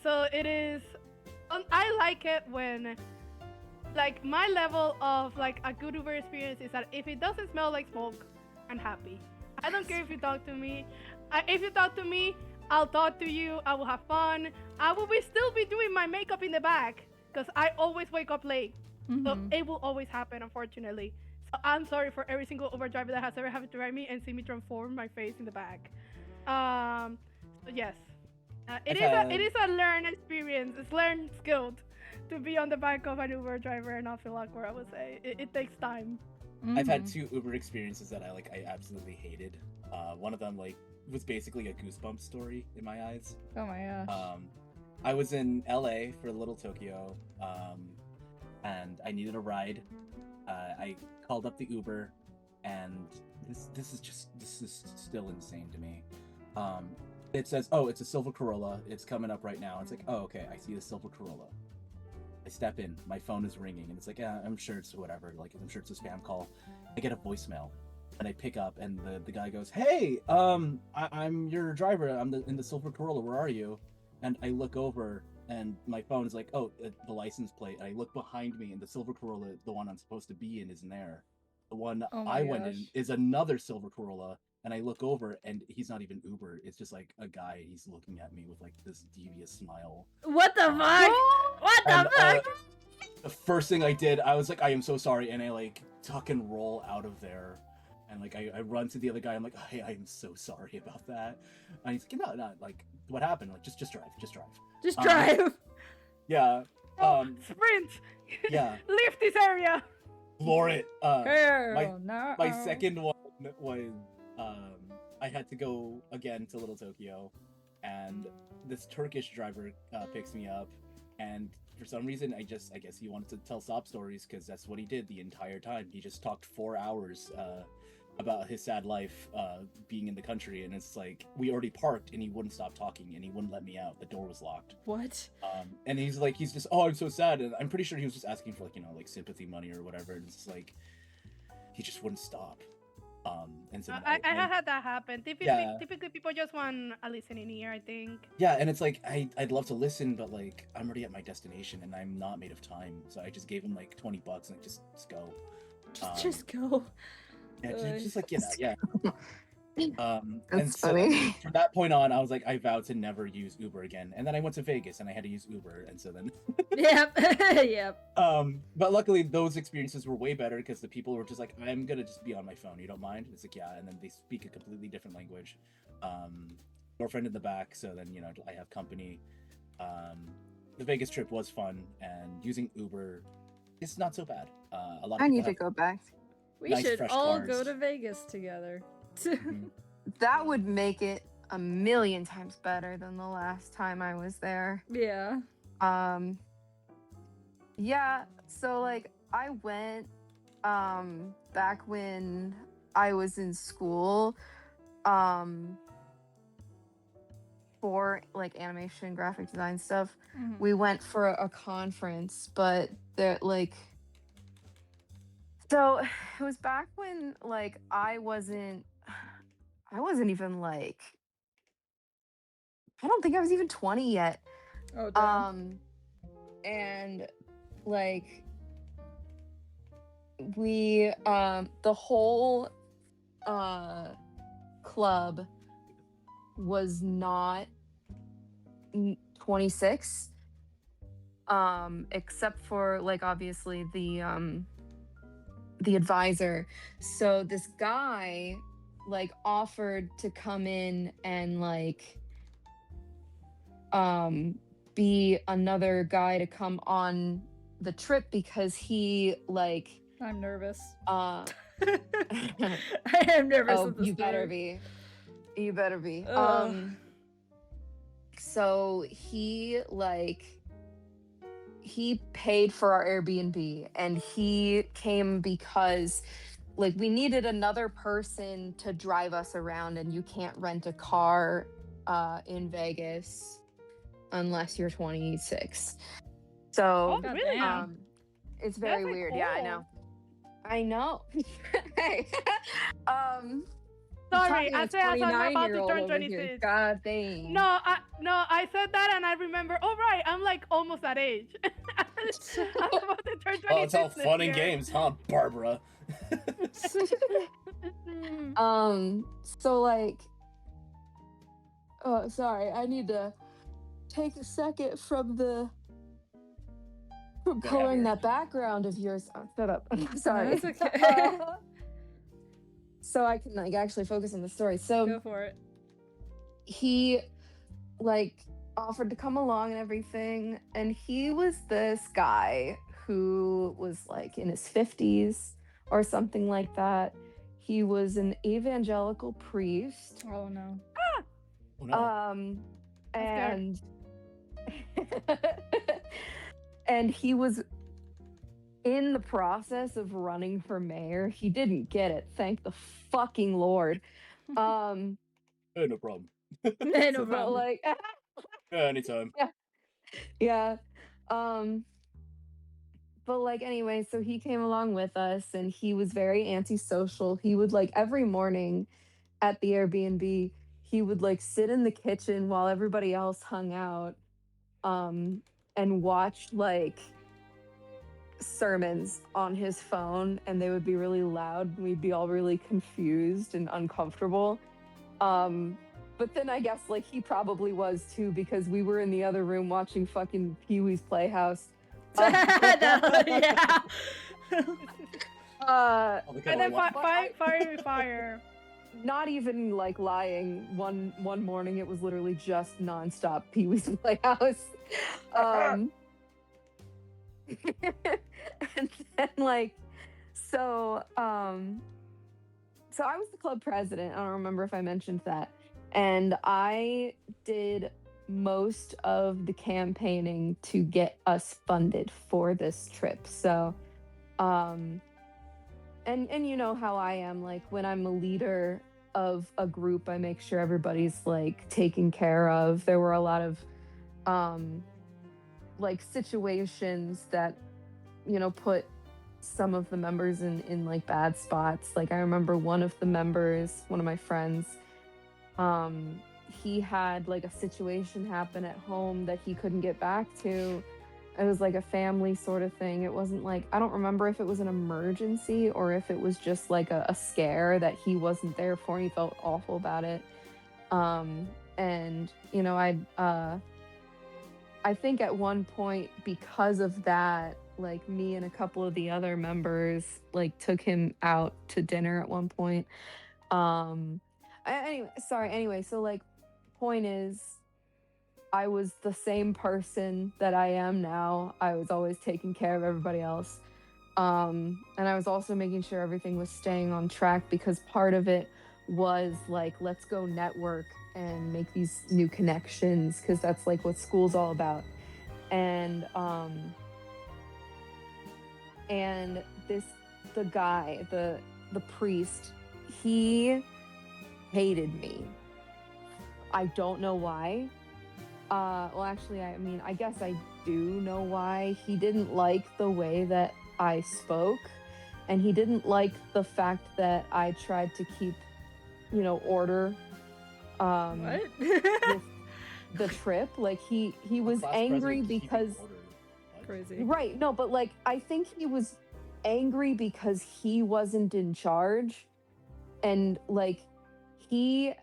so it is I like it when like my level of like a good Uber experience is that if it doesn't smell like smoke, I'm happy. I don't care if you talk to me. If you talk to me, I'll talk to you. I will have fun. I will still be doing my makeup in the back because I always wake up late. So it will always happen, unfortunately. So I'm sorry for every single Uber driver that has ever had to drive me and see me transform my face in the back. So yes. It is a learned experience. It's learned skilled to be on the back of an Uber driver and not feel awkward. I would say it takes time. I've had 2 Uber experiences that I absolutely hated. One of them like was basically a Goosebumps story in my eyes. Oh my gosh. I was in LA for Little Tokyo, and I needed a ride. I called up the Uber, and this is still insane to me. It says, "Oh, it's a silver Corolla. It's coming up right now." It's like, "Oh, okay. I see the silver Corolla." I step in. My phone is ringing, and it's like, "Yeah, I'm sure it's whatever. Like, I'm sure it's a spam call." I get a voicemail, and I pick up, and the guy goes, "Hey, I'm your driver. I'm in the silver Corolla. Where are you?" And I look over, and my phone is like, "Oh, the license plate." And I look behind me, and the silver Corolla, the one I'm supposed to be in, isn't there. The one I went in is another silver Corolla. And I look over, and he's not even Uber. It's just like a guy. He's looking at me with like this devious smile. What the fuck? What the fuck? The first thing I did, I was like, "I am so sorry," and I like tuck and roll out of there. And like I run to the other guy. I'm like, oh, hey, I am so sorry about that. And he's like, no, like what happened? Like just drive. Just drive. Yeah. Oh, sprint! Yeah. Leave this area! Floor it. Hell no. My second one was I had to go again to Little Tokyo, and this Turkish driver picks me up, and for some reason I guess he wanted to tell sob stories because that's what he did the entire time. He just talked 4 hours about his sad life being in the country, and it's like we already parked and he wouldn't stop talking and he wouldn't let me out. The door was locked. What? And he's just, oh, I'm so sad, and I'm pretty sure he was just asking for like sympathy money or whatever, and it's just like he just wouldn't stop. And so I have had that happen. Typically people just want a listening ear, I think. yeah, and it's like I'd love to listen, but like I'm already at my destination and I'm not made of time, so I just gave him like $20 and like just go. Just go. Yeah, just like yeah. And That's so funny. from that point on, I was like, I vowed to never use Uber again. And then I went to Vegas and I had to use Uber, and so then Yep. Yep. but luckily those experiences were way better because the people were just like, I'm gonna just be on my phone, you don't mind? And it's like, yeah, and then they speak a completely different language. Girlfriend in the back, so then I have company. The Vegas trip was fun, and using Uber is not so bad. A lot of I people need to have go back. We Nice, should fresh all cars. go to Vegas together. Mhm. That would make it a million times better than the last time I was there. Yeah. Yeah, so like I went back when I was in school for like animation, graphic design stuff. Mhm. We went for a conference, but there like so it was back when like I wasn't even like I don't think I was even 20 yet. Oh damn. And like we the whole club was not 26 except for like obviously the advisor. So this guy like offered to come in and like be another guy to come on the trip because he like I'm nervous. uh I am nervous. oh with this you better story. be you better be Ugh. so he paid for our Airbnb, and he came because like we needed another person to drive us around, and you can't rent a car in Vegas unless you're 26. So Oh, really? Goddamn. it's very That's, like, weird. Yeah, cool. I know. Hey. Sorry, talking I a said I'm about to 29-year-old turn over here. 26. God dang. No, I said that and I remember. Oh right, I'm like almost that age. I'm about to turn 26. Oh, it's all this fun and year. games, huh, Barbara? So like oh sorry, I need to take a second from coloring that background of yours. Oh, shut up. Sorry. That's okay. So I can like actually focus on the story. So Go for it. he like offered to come along and everything, and he was this guy who was like in his 50s or something like that. He was an evangelical priest. Oh no. Oh, no. And and he was in the process of running for mayor. He didn't get it, thank the fucking Lord. Hey, no problem. No But problem. like Yeah, anytime. yeah. But like anyway, so he came along with us, and he was very antisocial. He would like every morning at the Airbnb, he would like sit in the kitchen while everybody else hung out and watch like sermons on his phone, and they would be really loud, and we'd be all really confused and uncomfortable. But then I guess like he probably was too, because we were in the other room watching fucking Pee-wee's Playhouse. No, yeah. Oh, they And kinda then wa- fire. Not even like lying. One morning, it was literally just nonstop Pee Wee's Playhouse. Um, and then like, so so I was the club president. I don't remember if I mentioned that, and I did most of the campaigning to get us funded for this trip. So, um, and you know how I am, like when I'm a leader of a group, I make sure everybody's like taken care of. There were a lot of like situations that, you know, put some of the members in like bad spots. Like I remember one of the members, one of my friends, he had like a situation happen at home that he couldn't get back to. It was like a family sort of thing. It wasn't like, I don't remember if it was an emergency or if it was just like a scare that he wasn't there for and he felt awful about it. And you know, I think at one point, because of that, like me and a couple of the other members like took him out to dinner at one point. Anyway, so like point is, I was the same person that I am now. I was always taking care of everybody else. And I was also making sure everything was staying on track because part of it was like, let's go network and make these new connections because that's like what school's all about. And the guy, the priest, he hated me. I don't know why. Well, actually, I mean, I guess I do know why. He didn't like the way that I spoke, and he didn't like the fact that I tried to keep, you know, order. What? With the trip, like he was class angry president keeping because order. What? Crazy. right, no, but like I think he was angry because he wasn't in charge, and he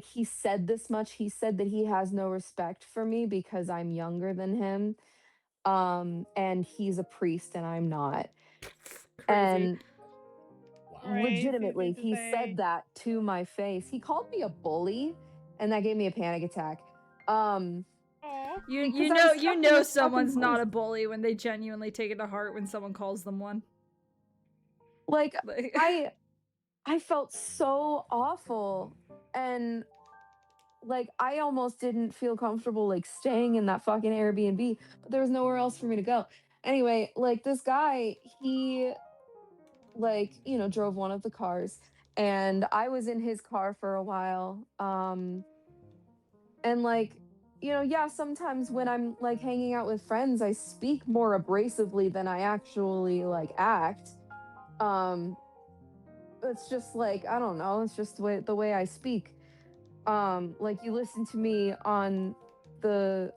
he said this much. He said that he has no respect for me because I'm younger than him. And he's a priest and I'm not. Crazy. And Wow. Crazy legitimately, thing to he say. said that to my face. He called me a bully and that gave me a panic attack. Aw. You because I know was you stuck in know this fucking someone's not place. a bully when they genuinely take it to heart when someone calls them one. Like Like, I felt so awful, and like I almost didn't feel comfortable like staying in that fucking Airbnb, but there was nowhere else for me to go. Anyway, like this guy, he like, you know, drove one of the cars and I was in his car for a while. And like, you know, yeah, sometimes when I'm like hanging out with friends, I speak more abrasively than I actually like act. Um it's just like, I don't know, it's just the way I speak. Like you listen to me on the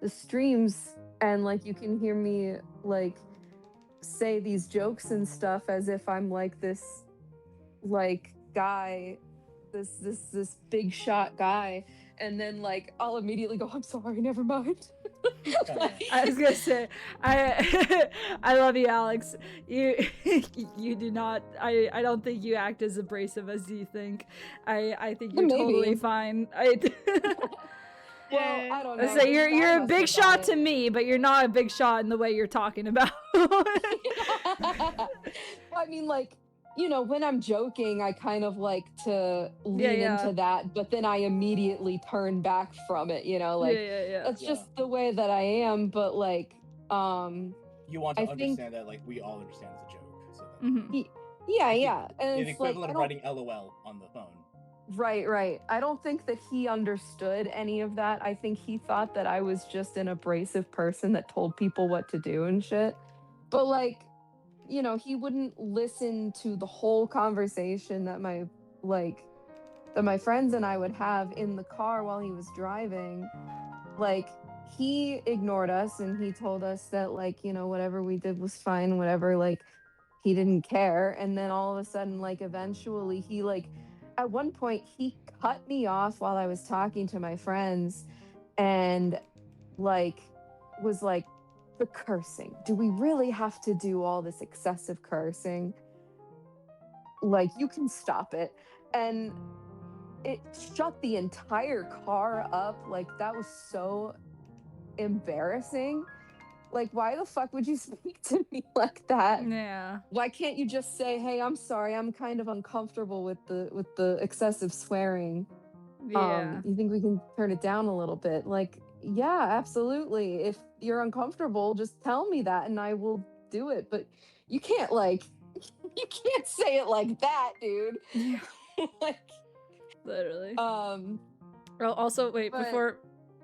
streams and like you can hear me like say these jokes and stuff as if I'm like this like guy, this big shot guy, and then like I'll immediately go, I'm sorry, never mind. I was gonna say, I love you, Alex. You you do not. I don't think you act as abrasive as you think. I think you're totally Maybe. I. Well, Yeah. I don't I know. say There's you're a of us big that shot got to me, but you're not a big shot in the way you're talking about. it. I mean, like, you know, when I'm joking, I kind of like to lean yeah. into that, but then I immediately turn back from it, you know, like yeah. that's Yeah. just the way that I am. But like, You want to I think- understand that, like, we all understand it's a joke. So that, Mhm. yeah, It's the- yeah. And the it's like, equivalent I of don't- writing LOL on the phone. right. I don't think that he understood any of that. I think he thought that I was just an abrasive person that told people what to do and shit. But like, you know, he wouldn't listen to the whole conversation that my friends and I would have in the car while he was driving. Like he ignored us and he told us that like, you know, whatever we did was fine, whatever, like he didn't care. And then all of a sudden, like eventually he like at one point he cut me off while I was talking to my friends and like was like the cursing. Do we really have to do all this excessive cursing? Like, you can stop it. And it shut the entire car up. Like, that was so embarrassing. Like, why the fuck would you speak to me like that? Yeah. Why can't you just say, "Hey, I'm sorry, I'm kind of uncomfortable with the excessive swearing. Yeah. You think we can turn it down a little bit?" Like, yeah, absolutely. If you're uncomfortable, just tell me that and I will do it. But you can't you can't say it like that, dude. Yeah. Like, Literally. um, Oh, also, wait, but- before.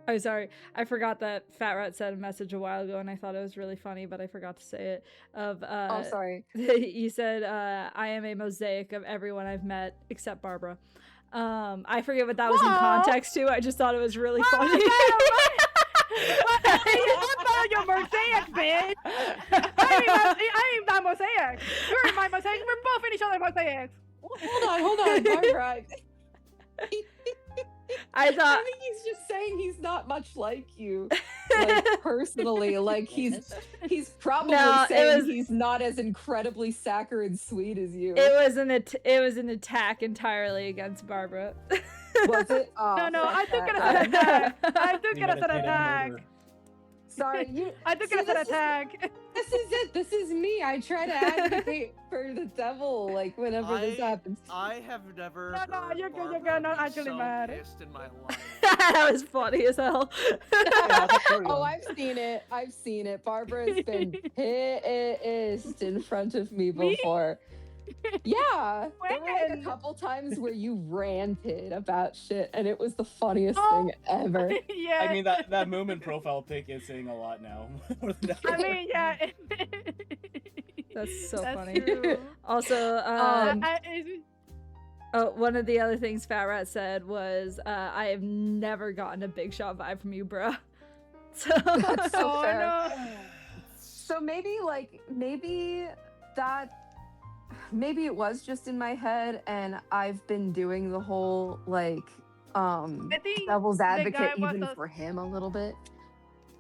Oh, sorry. I forgot that Fat Rat said a message a while ago, and I thought it was really funny, but I forgot to say it. oh, sorry. You said, I am a mosaic of everyone I've met except Barbara. I forget what that was in Whoa. context to. I just thought it was really funny. You're mosaic, bitch. I am not mosaic. You're my mosaic. We're both in each other's mosaics. Hold on, Barbara. I thought. I think he's just saying he's not much like you, like personally. Like he's probably No, it saying was- he's not as incredibly saccharine sweet as you. It was an attack entirely against Barbara. Was it? Oh, No, I fuck took it that. as an attack. I took it as an Premeditated attack. murder. Sorry, you. I took See, it as an this is- attack. This is it. This is me. I try to advocate for the devil, like whenever this happens. I have never. No, heard you're good, Barbara not be actually so mad. pissed in my life. That was funny as hell. Oh, I've seen it. I've seen it. Barbara's been pissed in front of me Me? before. Yeah, there were like a When? couple times where you ranted about shit, and it was the funniest Oh. thing ever. Yeah. I mean, that Moomin profile pic is saying a lot now. More than I ever. mean, yeah. That's so That's funny. true. Also, It's- oh, one of the other things Fat Rat said was, I have never gotten a Big Shot vibe from you, bruh. So, That's so oh, fair. no. So maybe it was just in my head, and I've been doing the whole like I think devil's the advocate guy was even a- for him a little bit.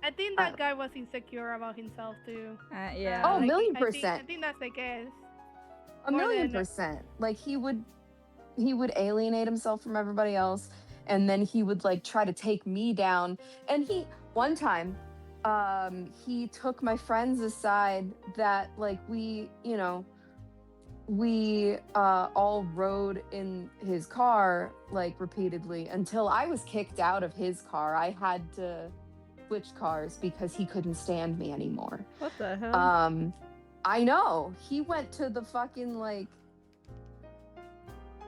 I think that guy was insecure about himself too. yeah. Oh, Like, million I think- percent. I think that's the case. A More million than- percent. Like he would alienate himself from everybody else, and then he would like try to take me down. And one time he took my friends aside that like we all rode in his car like repeatedly until I was kicked out of his car. I had to switch cars because he couldn't stand me anymore. What the hell? I know. He went to the fucking like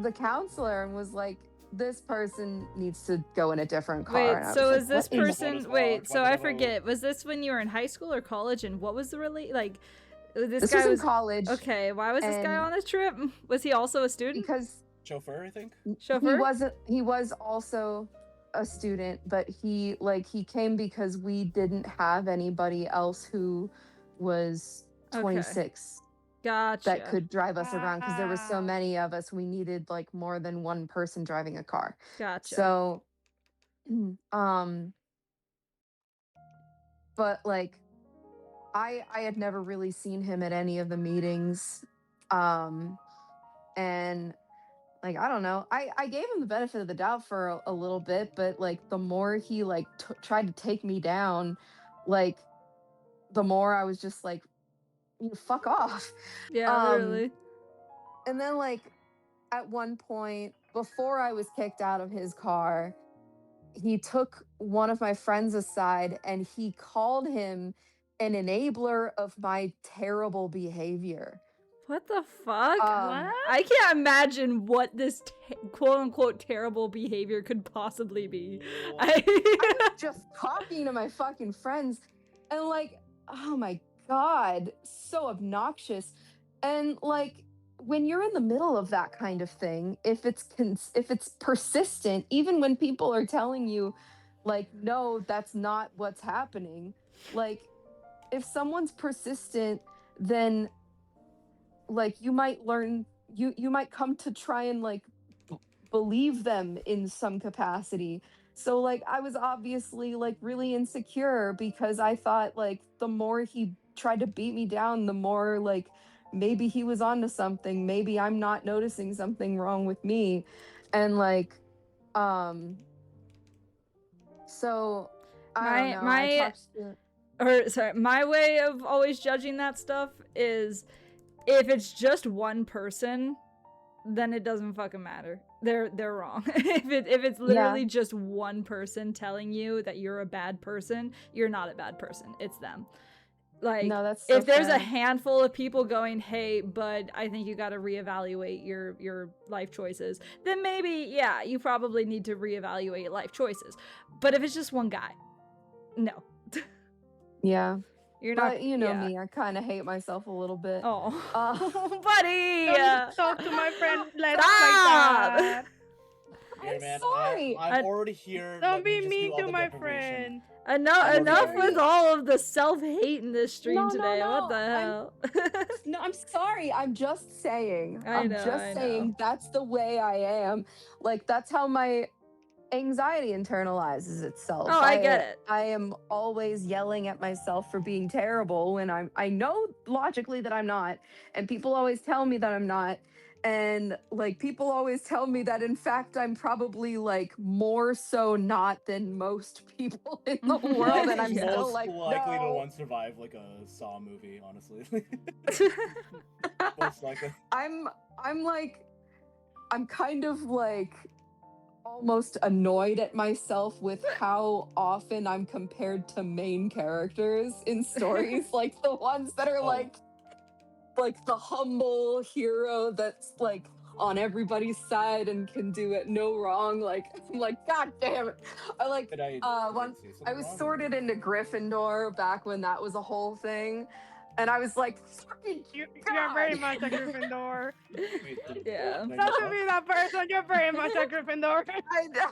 the counselor and was like, "This person needs to go in a different car." Wait, And I so was is like, this "What is person? What is Wait, wrong? so What I is wrong? forget. Was this when you were in high school or college? And what was the like? This This guy was in was college okay. Why was this guy and- on this trip? Was he also a student? because Chauffeur, I think. Chauffeur? he was also a student, but he came because we didn't have anybody else who was Okay. 26 Gotcha. that could drive us around because there were so Wow. many of us. We needed like more than one person driving a car. Gotcha. So, but like, I had never really seen him at any of the meetings, and like I don't know, I gave him the benefit of the doubt for a little bit, but like the more he like tried to take me down, like the more I was just like, you fuck off. yeah, literally. And then like at one point before I was kicked out of his car, he took one of my friends aside and he called him an enabler of my terrible behavior. What the fuck? What? I can't imagine what this quote unquote terrible behavior could possibly be. I was just talking to my fucking friends and like, oh my god, so obnoxious. And like when you're in the middle of that kind of thing, if it's persistent, even when people are telling you like, no, that's not what's happening, like if someone's persistent, then like you might learn, you might come to try and like believe them in some capacity. So like I was obviously like really insecure because I thought like the more he tried to beat me down, the more like maybe he was onto something. Maybe I'm not noticing something wrong with me. And like um so I don't My know. I my talked to or sorry, my way of always judging that stuff is if it's just one person, then it doesn't fucking matter. They're wrong. If it's literally just one person telling you that you're a bad person, you're not a bad person. It's them. Like, No, that's so if there's a fair. handful of people going, "Hey, bud, I think you got to reevaluate your life choices," then maybe, yeah, you probably need to reevaluate life choices. But if it's just one guy, no, Yeah. you're not. But you know yeah. me, I kind of hate myself a little bit. Oh, Uh, buddy! Don't talk to my friend like Stop! that. Here, I'm man, sorry. I'm already here. Don't Let me be just mean do all to the my deprivation. friend. Enough, I'm enough sorry. with all of the self-hate in this stream No, today. no, What the no. hell? No, I'm sorry. I'm just saying. I I'm know, just I saying know. that's the way I am. Like that's how my anxiety internalizes itself. Oh, I get it. I am always yelling at myself for being terrible when I know logically that I'm not, and people always tell me that I'm not. And like people always tell me that in fact I'm probably like more so not than most people in the world, and I'm Yeah. still Most like likely to no. one survive like a Saw movie, honestly. Most likely. I'm like I'm kind of like almost annoyed at myself with how often I'm compared to main characters in stories, like the ones that are Oh. like the humble hero that's like on everybody's side and can do it no wrong. Like I'm like, God damn it. I like Did I one say something I was wrong, or- sorted into Gryffindor back when that was a whole thing. And I was like, fucking You're God. very much a Gryffindor. Wait, Yeah. did I Not miss to what? be that person, you're very much a Gryffindor. I know.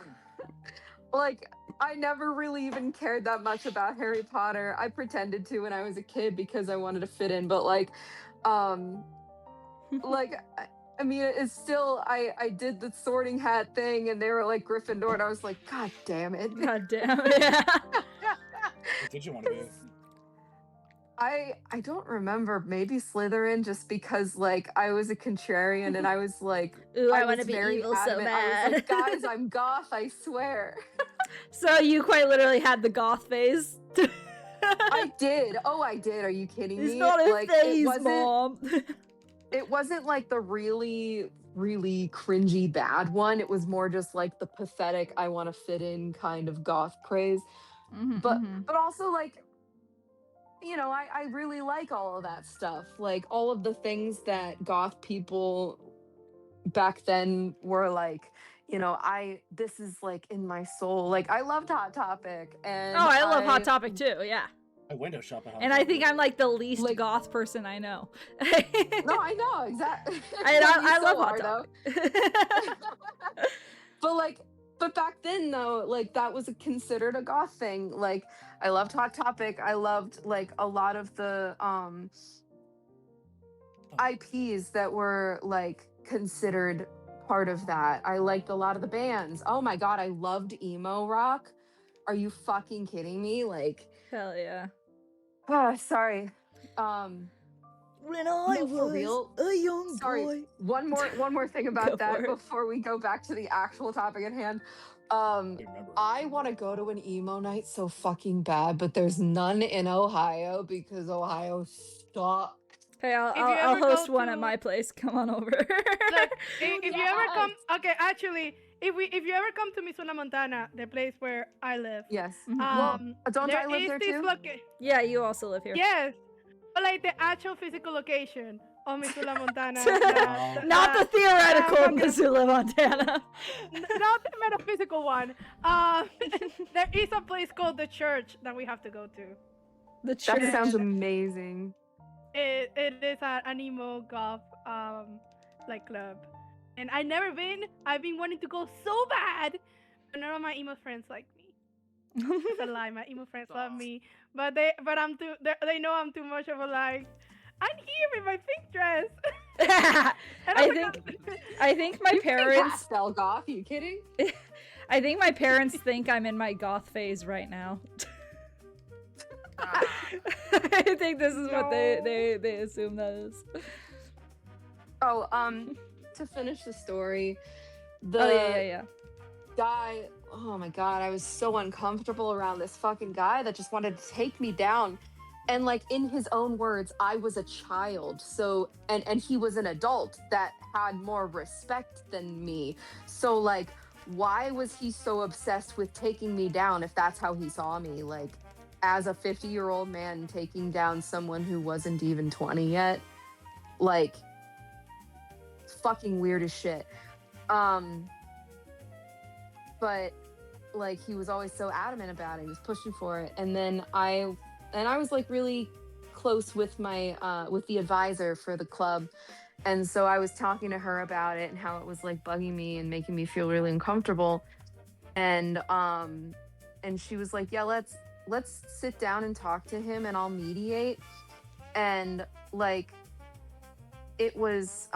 Like I never really even cared that much about Harry Potter. I pretended to when I was a kid because I wanted to fit in, but like like I mean it's still I did the sorting hat thing and they were like Gryffindor and I was like, God damn it. God damn. Yeah. What did you want to be? I don't remember, maybe Slytherin, just because like I was a contrarian and I was like Ooh, I was want to be very evil so adamant. I was like, bad. guys, I'm goth, I swear. So you quite literally had the goth phase. I did. Oh, I did. Are you kidding It's me? not a Like phase, Mom. it wasn't like the really cringy bad one. It was more just like the pathetic I want to fit in kind of goth craze. But also like you know, I really like all of that stuff. Like all of the things that goth people back then were like, you know, this is like in my soul. Like I loved Hot Topic and Oh, I love Hot Topic too, yeah. I window shop at Hot And I think Topic. I'm like the least Like- goth person I know. No, I know, exactly. I You love still Hot are, though. Topic. But back then though, like that was considered a goth thing. Like I loved Hot Topic. I loved like a lot of the IPs that were like considered part of that. I liked a lot of the bands. Oh my god, I loved emo rock. Are you fucking kidding me? Like Hell yeah. oh, sorry. When I No, for real. a young Sorry. boy. One more thing Go about for that it. before we go back to the actual topic at hand. I remember. I want to go to an emo night so fucking bad, but there's none in Ohio because Ohio sucks. Hey, I'll you I'll ever host go one at to- my place. Come on over. Look, if you ever come, Yes. okay, actually, if you ever come to Missoula, Montana, the place where I live, Yes. Mhm. Don't there I live is there this too? Yeah, you also live here. Yes, but like the actual physical location of Missoula, Montana. Not the theoretical fucking- Missoula, Montana. Not the metaphysical one. There is a place called the church that we have to go to. The That church. sounds amazing. It is an emo goth like club, and I never been. I've been wanting to go so bad, but none of my emo friends like me. It's a lie. My emo friends love me, but I'm too. They know I'm too much of a like. I'm here in my pink dress. And I I'm think like, I think my You think parents pastel goth? Are you kidding? I think my parents think I'm in my goth phase right now. I think this is what they assume that is. Oh, to finish the story, the Yeah. guy, oh my god, I was so uncomfortable around this fucking guy that just wanted to take me down. And like in his own words, I was a child. So and he was an adult that had more respect than me. So like why was he so obsessed with taking me down if that's how he saw me? Like as a 50-year-old man taking down someone who wasn't even 20 yet. Like fucking weird as shit. But like he was always so adamant about it. He was pushing for it. And then I was like really close with my with the advisor for the club. And so I was talking to her about it and how it was like bugging me and making me feel really uncomfortable. And she was like, "Yeah, let's sit down and talk to him and I'll mediate." And like it was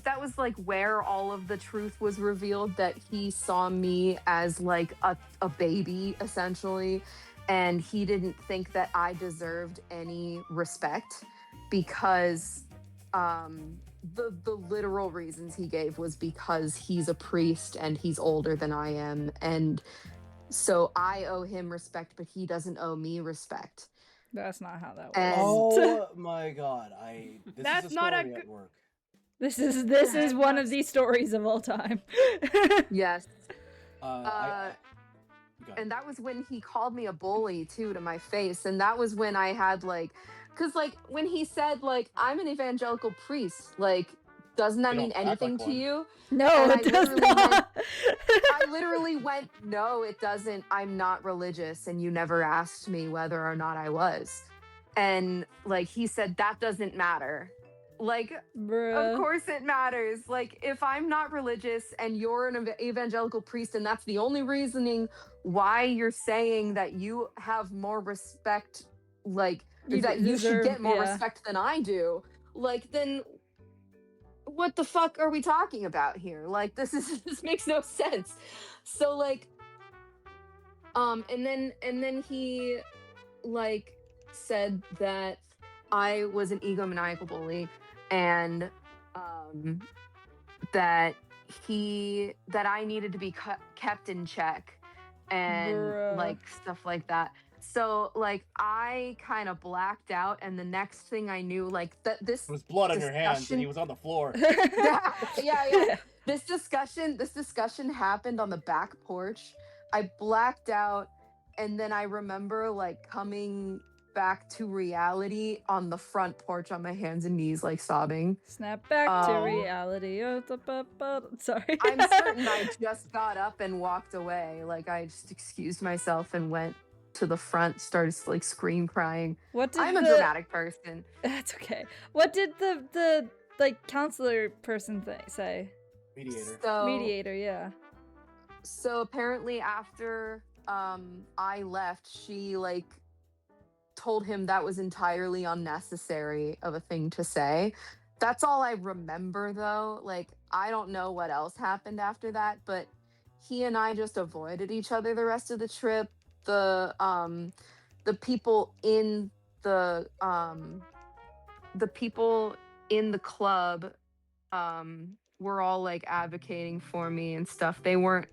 that was like where all of the truth was revealed, that he saw me as like a baby essentially, and he didn't think that I deserved any respect because the literal reasons he gave was because he's a priest and he's older than I am, and so I owe him respect but he doesn't owe me respect. That's not how that works. And Oh my god, this That's is a not a story good- at work. This is one of these stories of all time. yes. Go ahead. And that was when he called me a bully too to my face. And that was when I had like, because like when he said like I'm an evangelical priest, like doesn't that You mean don't act anything like to one. you? No, And it does not. I literally went, no, it doesn't. I'm not religious, and you never asked me whether or not I was. And like he said, that doesn't matter. Like, Bruh. of course it matters. Like, if I'm not religious and you're an evangelical priest, and that's the only reasoning why you're saying that you have more respect, like, that you should get more respect than I do, like, then what the fuck are we talking about here? Like, this makes no sense. So, like, and then he, like, said that I was an egomaniacal bully, and that I needed to be kept in check, and Bruh. like stuff like that. So like I kind of blacked out, and the next thing I knew, like this There was blood on your hands discussion- and he was on the floor. yeah. This discussion happened on the back porch. I blacked out, and then I remember like coming back to reality on the front porch on my hands and knees, like sobbing. Snap back to reality. Sorry. I'm certain I just got up and walked away. Like I just excused myself and went to the front, started like scream crying. What did I'm a dramatic person. That's okay. What did the like counselor person say? Mediator. So Mediator, yeah. So apparently after I left, she like told him that was entirely unnecessary of a thing to say. That's all I remember though. Like I don't know what else happened after that, but he and I just avoided each other the rest of the trip. The people in the people in the club were all like advocating for me and stuff. They weren't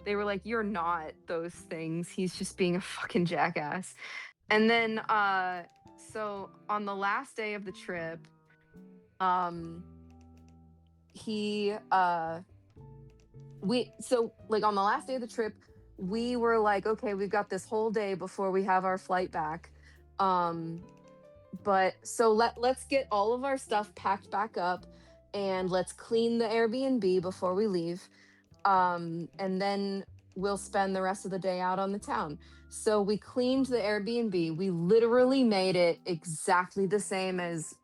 they were like, "You're not those things. He's just being a fucking jackass." And then so on the last day of the trip, on the last day of the trip, we were like, okay, we've got this whole day before we have our flight back. But so let's get all of our stuff packed back up, and let's clean the Airbnb before we leave. And then we'll spend the rest of the day out on the town. So we cleaned the Airbnb. We literally made it exactly the same as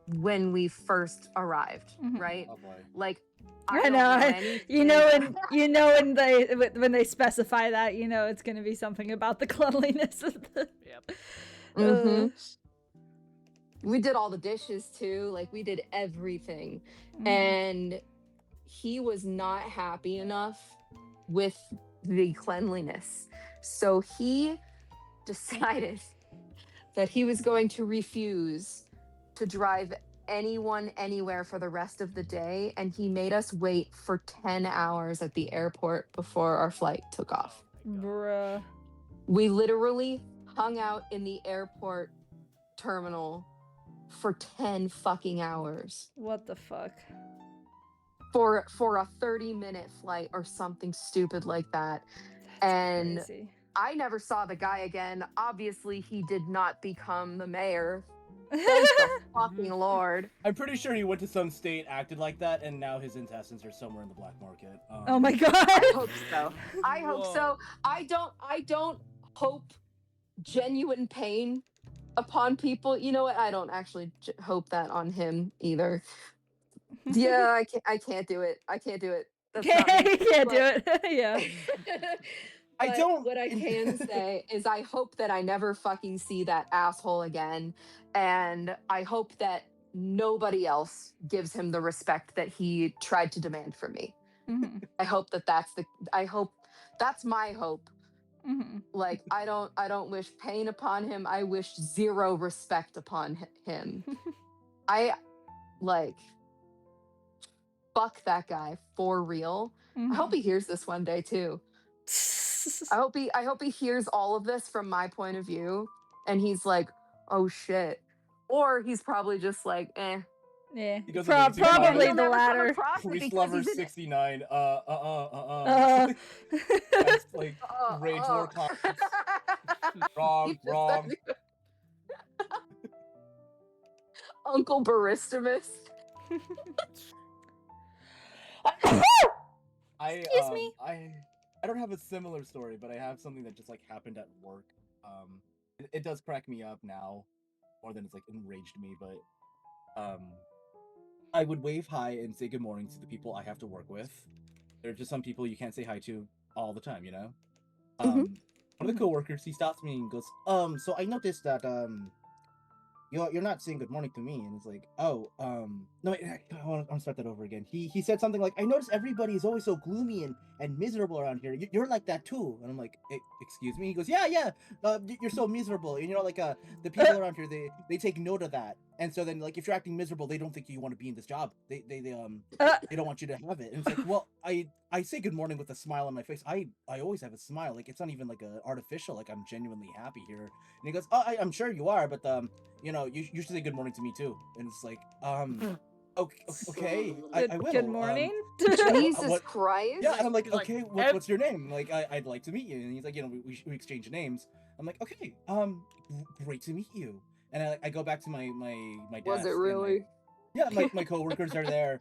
when we first arrived, Mhm. right? Oh boy. Like I don't know. anything. when they specify that, you know it's gonna be something about the cleanliness of the. Yep. Mhm. We did all the dishes too. Like we did everything. And he was not happy enough with the cleanliness. So he decided that he was going to refuse to drive anyone anywhere for the rest of the day. And he made us wait for 10 hours at the airport before our flight took off. Bruh. We literally hung out in the airport terminal for 10 fucking hours What the fuck? for a 30-minute flight or something stupid like that. That's And crazy. I never saw the guy again. Obviously, he did not become the mayor. Thank the fucking Lord. I'm pretty sure he went to some state, acted like that, and now his intestines are somewhere in the black market. Oh my god. I hope so. I hope Whoa. so. I don't hope genuine pain upon people. You know what? I don't actually hope that on him either. Yeah, I can't do it. I can't do it. That's not me. Can't do it. Yeah. I But don't- What I can say is I hope that I never fucking see that asshole again, and I hope that nobody else gives him the respect that he tried to demand from me. Mhm. I hope that's my hope. Mhm. Like I don't wish pain upon him. I wish zero respect upon him. I like fuck that guy for real. I hope he hears this one day too. I hope he hears all of this from my point of view and he's like, "Oh shit." Or he's probably just like, "Eh." Yeah. He goes to the Probably He'll the never come latter. across it Priest because Lover he's an- 69. Uh, That's like rage oh. war comments. Wrong, He just wrong. Uncle Baristamus. Excuse me. I don't have a similar story, but I have something that just like happened at work. It does crack me up now more than it's like enraged me, but I would wave hi and say good morning to the people I have to work with. There are just some people you can't say hi to all the time, you know? One of the coworkers, he stops me and goes, so I noticed that you're not saying good morning to me, and it's like, oh, no, wait, I want to start that over again. He said something like, I notice everybody is always so gloomy and miserable around here. You're like that too. And I'm like, excuse me? He goes, yeah, you're so miserable. And you know, like, the people around here, they take note of that. And so then, like, if you're acting miserable, they don't think you want to be in this job. They don't want you to have it. And it's like, well, I say good morning with a smile on my face. I always have a smile. Like, it's not even like a artificial. Like, I'm genuinely happy here. And he goes, oh, I'm sure you are, but you know, you should say good morning to me too. And it's like, okay, I will. Good morning. Jesus what- Christ. Yeah, and I'm like, He's like, okay, what's your name? Like, I'd like to meet you. And he's like, you know, we exchange names. I'm like, okay, great to meet you. And I go back to my desk. Was it and, really? like, my coworkers are there,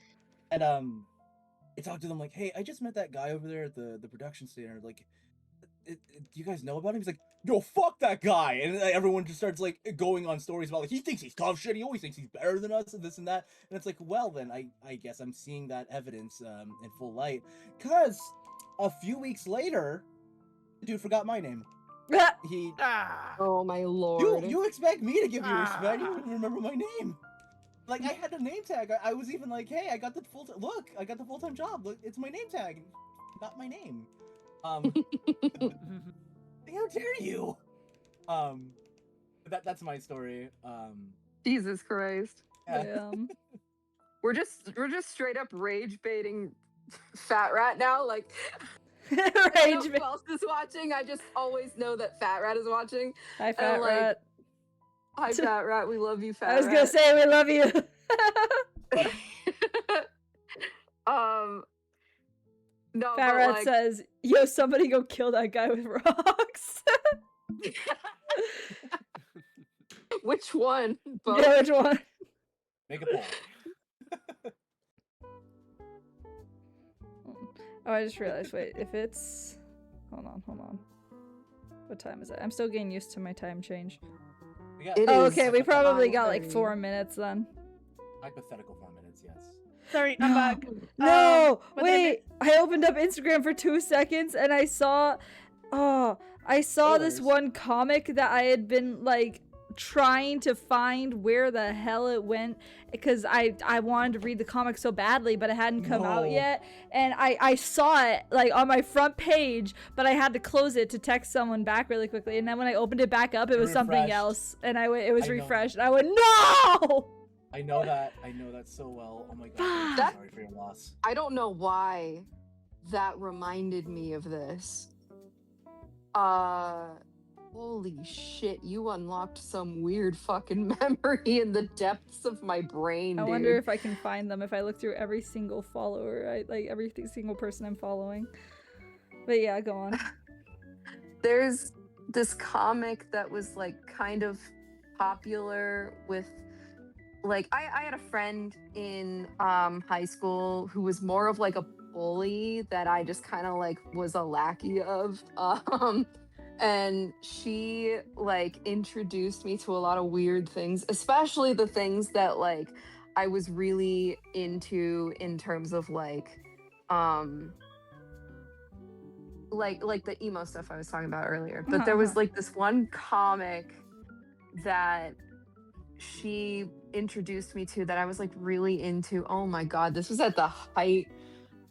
and I talk to them like, hey, I just met that guy over there at the production center. Like, do you guys know about him? He's like, yo, fuck that guy. And everyone just starts like going on stories about like, he thinks he's tough shit. He always thinks he's better than us and this and that. And it's like, well, then I guess I'm seeing that evidence in full light. Cause a few weeks later, the dude forgot my name. He, Oh my Lord. you expect me to give you respect? You wouldn't remember my name. Like, I had a name tag. I was even like, hey, I got the I got the full-time job. Look, it's my name tag. Not my name. How dare you? That's my story. Jesus Christ. Yeah. We're just straight up rage baiting Fat Rat now. Like I don't know Rage. who else is watching. I just always know that Fat Rat is watching. Hi, Fat like, Rat. Hi, Fat Rat. We love you, Fat I was Rat. gonna say we love you. No, Fat but Rat like, says, "Yo, somebody go kill that guy with rocks." which one? Both? Yeah, which one? Make a poll. Oh, I just realized. Wait, if it's, hold on. What time is it? I'm still getting used to my time change. We got It Oh, is okay. We probably got like 9:30. 4 minutes then. hypothetical 4 minutes, yes. Sorry, I'm back. No, what did I wait. I opened up Instagram for 2 seconds and I saw, I saw this Spoilers. one comic that I had been like trying to find where the hell it went because I wanted to read the comic so badly, but it hadn't come out yet. And I saw it like on my front page, but I had to close it to text someone back really quickly. And then when I opened it back up, it was something Refreshed. else, and it was I know. refreshed. And I went, no. I know that so well. Oh my god, I'm so That- sorry for your loss. I don't know why that reminded me of this. Holy shit, you unlocked some weird fucking memory in the depths of my brain, I dude. wonder if I can find them if I look through every single follower, like every single person I'm following. But yeah, go on. There's this comic that was like kind of popular with like I had a friend in high school who was more of like a bully that I just kind of like was a lackey of. And she like introduced me to a lot of weird things, especially the things that like I was really into in terms of like the emo stuff I was talking about earlier. But there was like this one comic that she introduced me to that I was like really into. Oh my god, this was at the height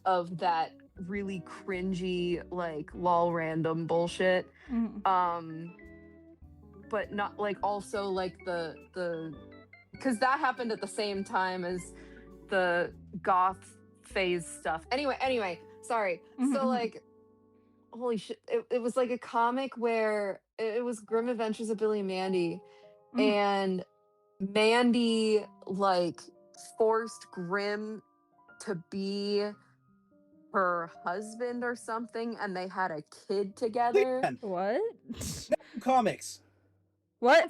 of that really cringy like lol random bullshit. But not like also like the because that happened at the same time as the goth phase stuff. Anyway, sorry. So like holy shit, it was like a comic where it was Grim Adventures of Billy and Mandy, and Mandy like forced Grim to be her husband or something, and they had a kid together. What? Comics. What?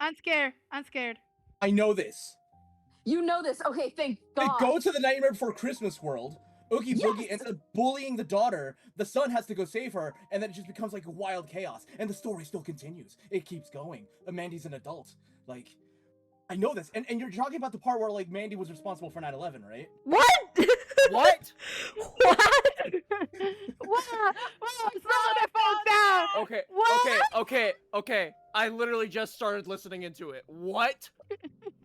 I'm scared. I know this. You know this. Okay, thank They God. go to the Nightmare Before Christmas world. Oogie Boogie ends up bullying the daughter. The son has to go save her, and then it just becomes like a wild chaos. And the story still continues. It keeps going. Mandy's an adult. Like, I know this. And you're talking about the part where like Mandy was responsible for 9/11, right? What? What? What? Wow, slow the phone down. Okay, What? okay. I literally just started listening into it. What?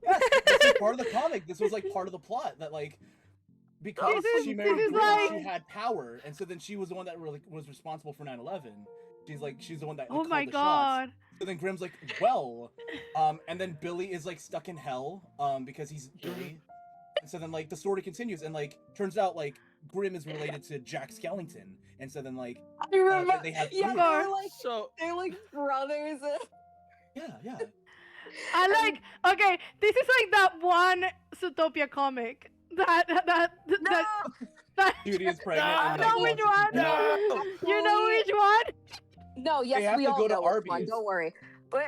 Yes, this is part of the comic. This was like part of the plot that like because she married this is Grim, like- she had power, and so then she was the one that really was responsible for 9/11. She's the one that like, Oh called my the god. shots. So then Grimm's like, well, and then Billy is like stuck in hell, because he's Billy. And so then like the story continues, and like turns out like Grimm is related to Jack Skellington, and so then like I remember. they have Yeah, kids. they're like brothers. Yeah. I like. Okay, this is like that one Zootopia comic that Judy is pregnant. I and, know like, which wants- one. No. You know which one? No, They yes, have we to all go to know which one. Arby's. Don't worry. But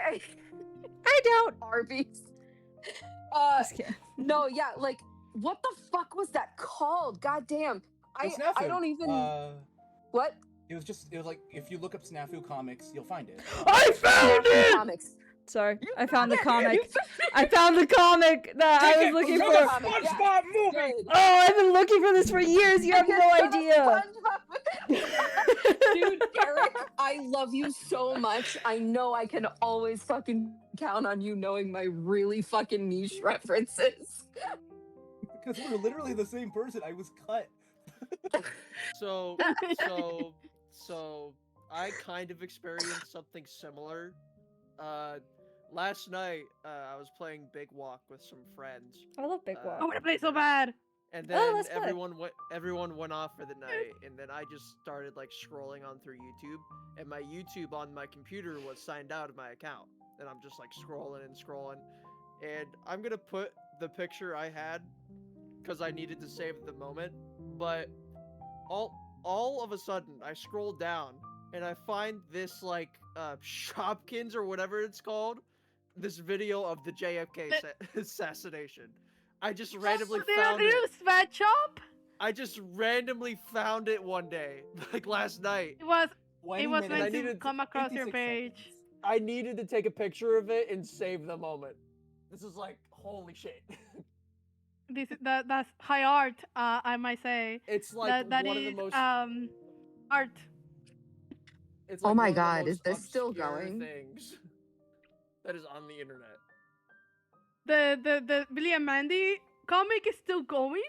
I don't. Arby's. Just kidding. No, yeah, like what the fuck was that called? God damn. I Snafu. don't even. What? It was like if you look up Snafu comics, you'll find it. I found it. Comics. Sorry, I found the comic. I found the comic that I was looking for. SpongeBob movie. Good. Oh, I've been looking for this for years. You have no idea. Dude, Eric, I love you so much. I know I can always fucking count on you knowing my really fucking niche references. Because we're literally the same person. I was cut. So I kind of experienced something similar. Last night, I was playing Big Walk with some friends, I love Big I Walk. want to play so bad. and Oh, then that's fun. everyone went off for the night, and then I just started like scrolling on through YouTube, and my YouTube on my computer was signed out of my account, and I'm just like scrolling, and I'm gonna put the picture I had because I needed to save the moment, but all of a sudden I scroll down and I find this like Shopkins or whatever it's called, this video of the JFK assassination. I just randomly found it. Sweat shop? I just randomly found it one day, like last night. It was 20 meant I minutes, to needed come across your 56 page. seconds. I needed to take a picture of it and save the moment. This is like holy shit. That's high art, I might say. It's like that one is of the most. art. It's Oh like my one of the God, is most this still obscure going? Things that is on the internet. The Billy and Mandy comic is still going?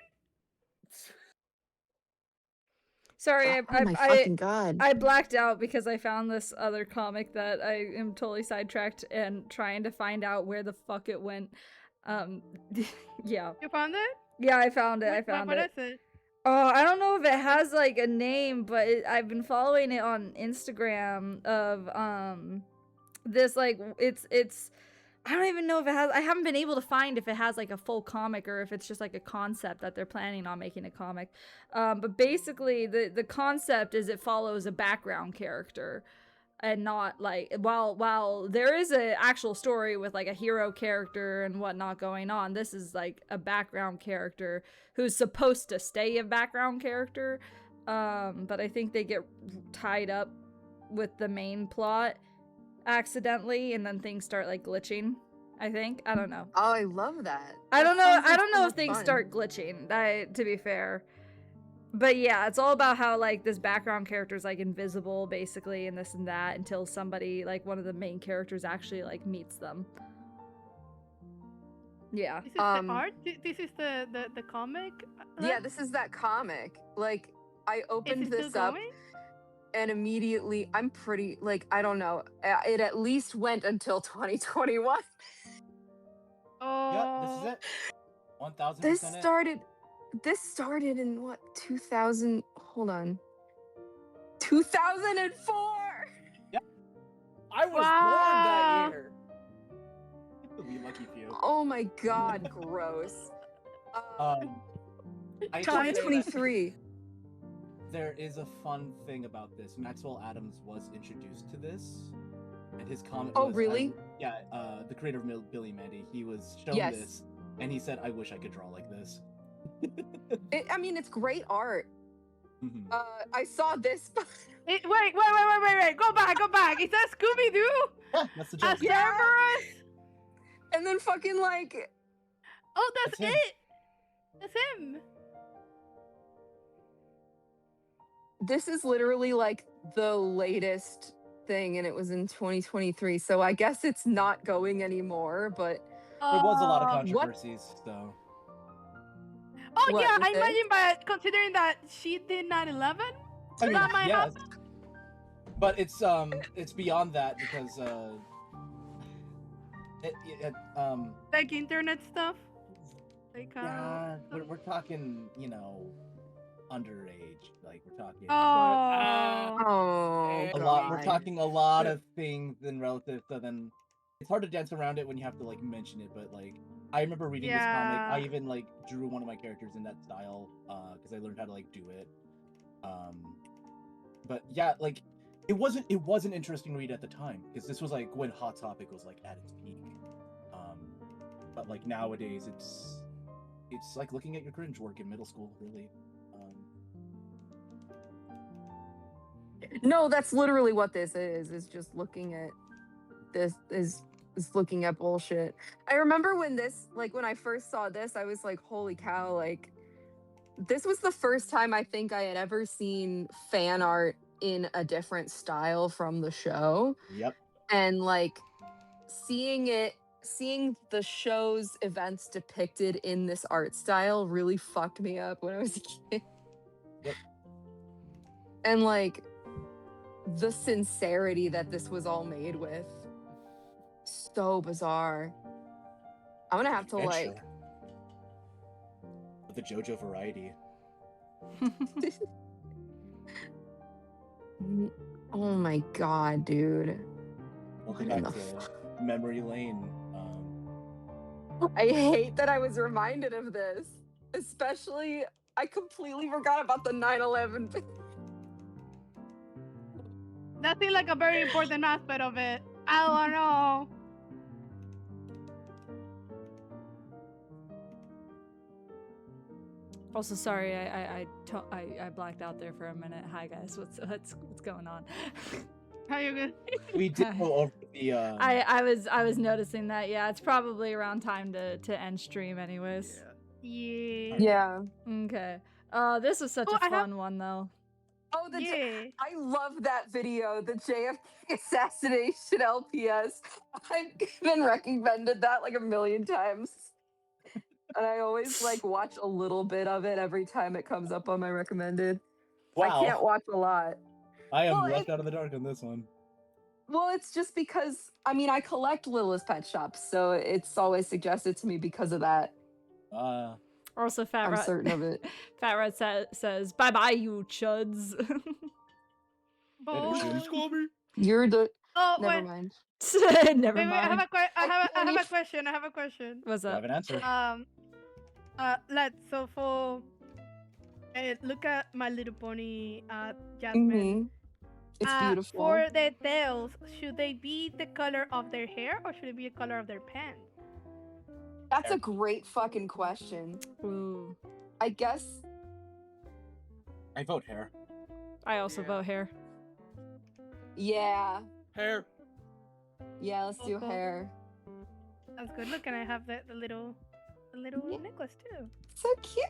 Sorry, Oh my fucking god. I blacked out because I found this other comic that I am totally sidetracked and trying to find out where the fuck it went. Yeah. You found it? Yeah, I found it. What is it? I don't know if it has like a name, but I've been following it on Instagram of this like it's I don't even know if it has. I haven't been able to find if it has like a full comic or if it's just like a concept that they're planning on making a comic. But basically, the concept is it follows a background character, and not like while there is an actual story with like a hero character and whatnot going on. This is like a background character who's supposed to stay a background character. But I think they get tied up with the main plot accidentally, and then things start like glitching. I don't know. Oh, I love that. I don't know. That sounds I like don't know so if things fun. start glitching. To be fair, but yeah, it's all about how like this background character is like invisible basically, and this and that until somebody like one of the main characters actually like meets them. Yeah. This is the art? This is the comic? Yeah, this is that comic. Like, I Is opened it this still up going? and immediately, I'm pretty, like, I don't know. It at least went until 2021. Oh. Yeah, this is it. 1000%. This started in what, 2000? Hold on. 2004! I was born Wow. that year. We lucky few. Oh my god, gross. I will say that 2023. there is a fun thing about this. Maxwell Adams was introduced to this, and his comment Oh, was, really? the creator of Billy and Mandy, he was shown Yes. this, and he said, I wish I could draw like this. I mean, it's great art. Mhm. I saw this. Wait. Go back. Is that Scooby-Doo? Yeah, that's the A joke. Yeah. Cerberus? And then fucking like, Oh, that's That's him. it. That's him. this is literally like the latest thing, and it was in 2023. So I guess it's not going anymore, but There was a lot of what- controversies, so. Oh What, yeah, with I it? imagine, but considering that she did 9/11, I mean, that might yes. happen. But it's beyond that because Like internet stuff. Like yeah, we're talking, underage. Like we're talking Oh. oh, a lot. We're God. talking a lot of things in relative. So then it's hard to dance around it when you have to like mention it. But like I remember reading this comic. I Yeah. even like drew one of my characters in that style because I learned how to like do it. But yeah, like it was an interesting read at the time because this was like when Hot Topic was like at its peak. But like nowadays it's like looking at your cringe work in middle school, really. No, that's literally what this is just looking at this is looking at bullshit. I remember when I first saw this, I was like, holy cow, like this was the first time I think I had ever seen fan art in a different style from the show. Yep. And like seeing the show's events depicted in this art style really fucked me up when I was a kid. Yep. And like the sincerity that this was all made with, so bizarre. I'm gonna have to like Adventure. The JoJo variety. oh my god, dude. Welcome What in back the to Memory Lane. I hate that I was reminded of this. Especially, I completely forgot about the 9/11. That seems like a very important aspect of it. I don't know. Also, sorry, I blacked out there for a minute. Hi guys, what's going on? How you good? We did go over the. I was noticing that. Yeah, it's probably around time to end stream, anyways. Yeah. Yeah. Okay. This was such Oh, a I have- fun one though. Oh, Yeah. I love that video, the JFK assassination LPS. I've been recommended that like a million times. And I always like watch a little bit of it every time it comes up on my recommended. I can't Wow, watch a lot. I am Well, left out of the dark on this one. Well, it's just because I mean I collect Littlest Pet Shops, so it's always suggested to me because of that. Also, Fat I'm Rat. certain of it. Fat Rat says, "Bye bye, you chuds." Oh, Just call me. You're the oh never wait, mind. Never wait, I have mind. a I I have can't a even- question. I have a question. What's I up? have an answer. Let's so for look at My Little Pony, Jasmine. Mhm. It's beautiful. For the tails, should they be the color of their hair or should it be the color of their pants? That's a great fucking question. Ooh. I guess I vote hair. I also Yeah. vote hair. Hair. yeah, let's do Okay. hair. That's good. Look, and I have the little Yeah. necklace too. So cute.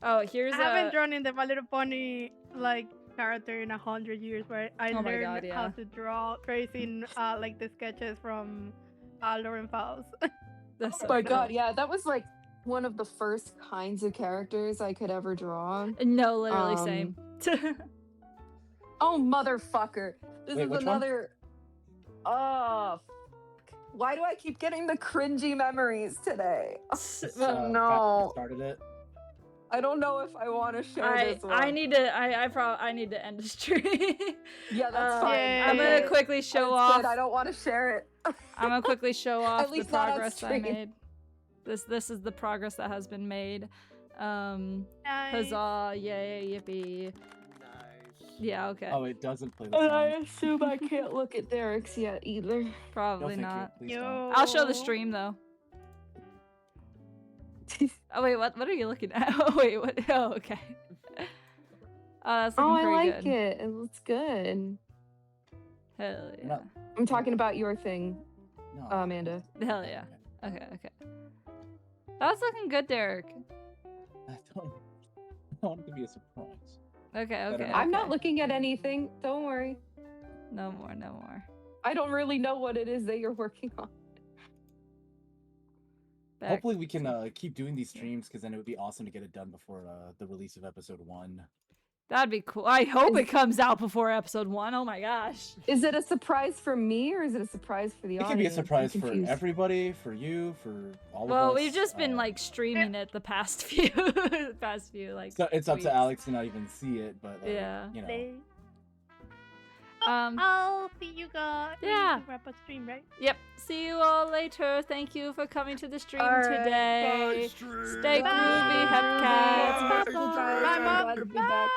Oh, here's I haven't drawn in the My Little Pony like character in 100 years, where I Oh my learned God, how yeah. to draw tracing like the sketches from Lauren Faust. That's so Oh my cool. god, yeah, that was like one of the first kinds of characters I could ever draw. No, literally same. Oh motherfucker. This Wait, is which one? another Oh fuck. Why do I keep getting the cringy memories today? Well, no. Started it. I don't know if I want to share this one. I need to I need to end the stream. Yeah, that's fine. Yeah. I'm Okay. gonna quickly show That's off. good, I don't want to share it. I'm gonna quickly show off the least not on progress I stream. made. This is the progress that has been made. Nice. Huzzah! Yay! Yippee! Nice. Yeah. Okay. Oh, it doesn't play the And I song. assume I can't look at Derek's yet either. No, Probably thank you. not. Please don't. Yo. I'll show the stream though. Oh wait, what are you looking at? Oh wait, what? Oh okay. Oh, that's looking Oh, I pretty like good. it. It looks good. Hell yeah. Not- I'm talking about your thing, No. Amanda. Hell yeah. Okay, okay. That's looking good, Derek. I want it to be a surprise. Okay, okay. I'm not okay. looking at anything. Don't worry. No more, no more. I don't really know what it is that you're working on. Back. Hopefully we can keep doing these streams, because then it would be awesome to get it done before the release of episode 1. That'd be cool. I hope it comes out before episode 1. Oh my gosh. Is it a surprise for me or is it a surprise for the It audience? could be a I'm surprise for confused. everybody, for you, for all of us. Well, we've just been uh, like streaming it the past few like So it's up weeks. to Alex to not even see it, but Yeah. you know. I'll see you guys. Yeah. To wrap up stream, right? Yep. See you all later. Thank you for coming to the stream All right. today. Bye, stream. Stay groovy, Bye. Hepcats. Bye. Bye. Bye, Bye, I'm Mom. glad to be back.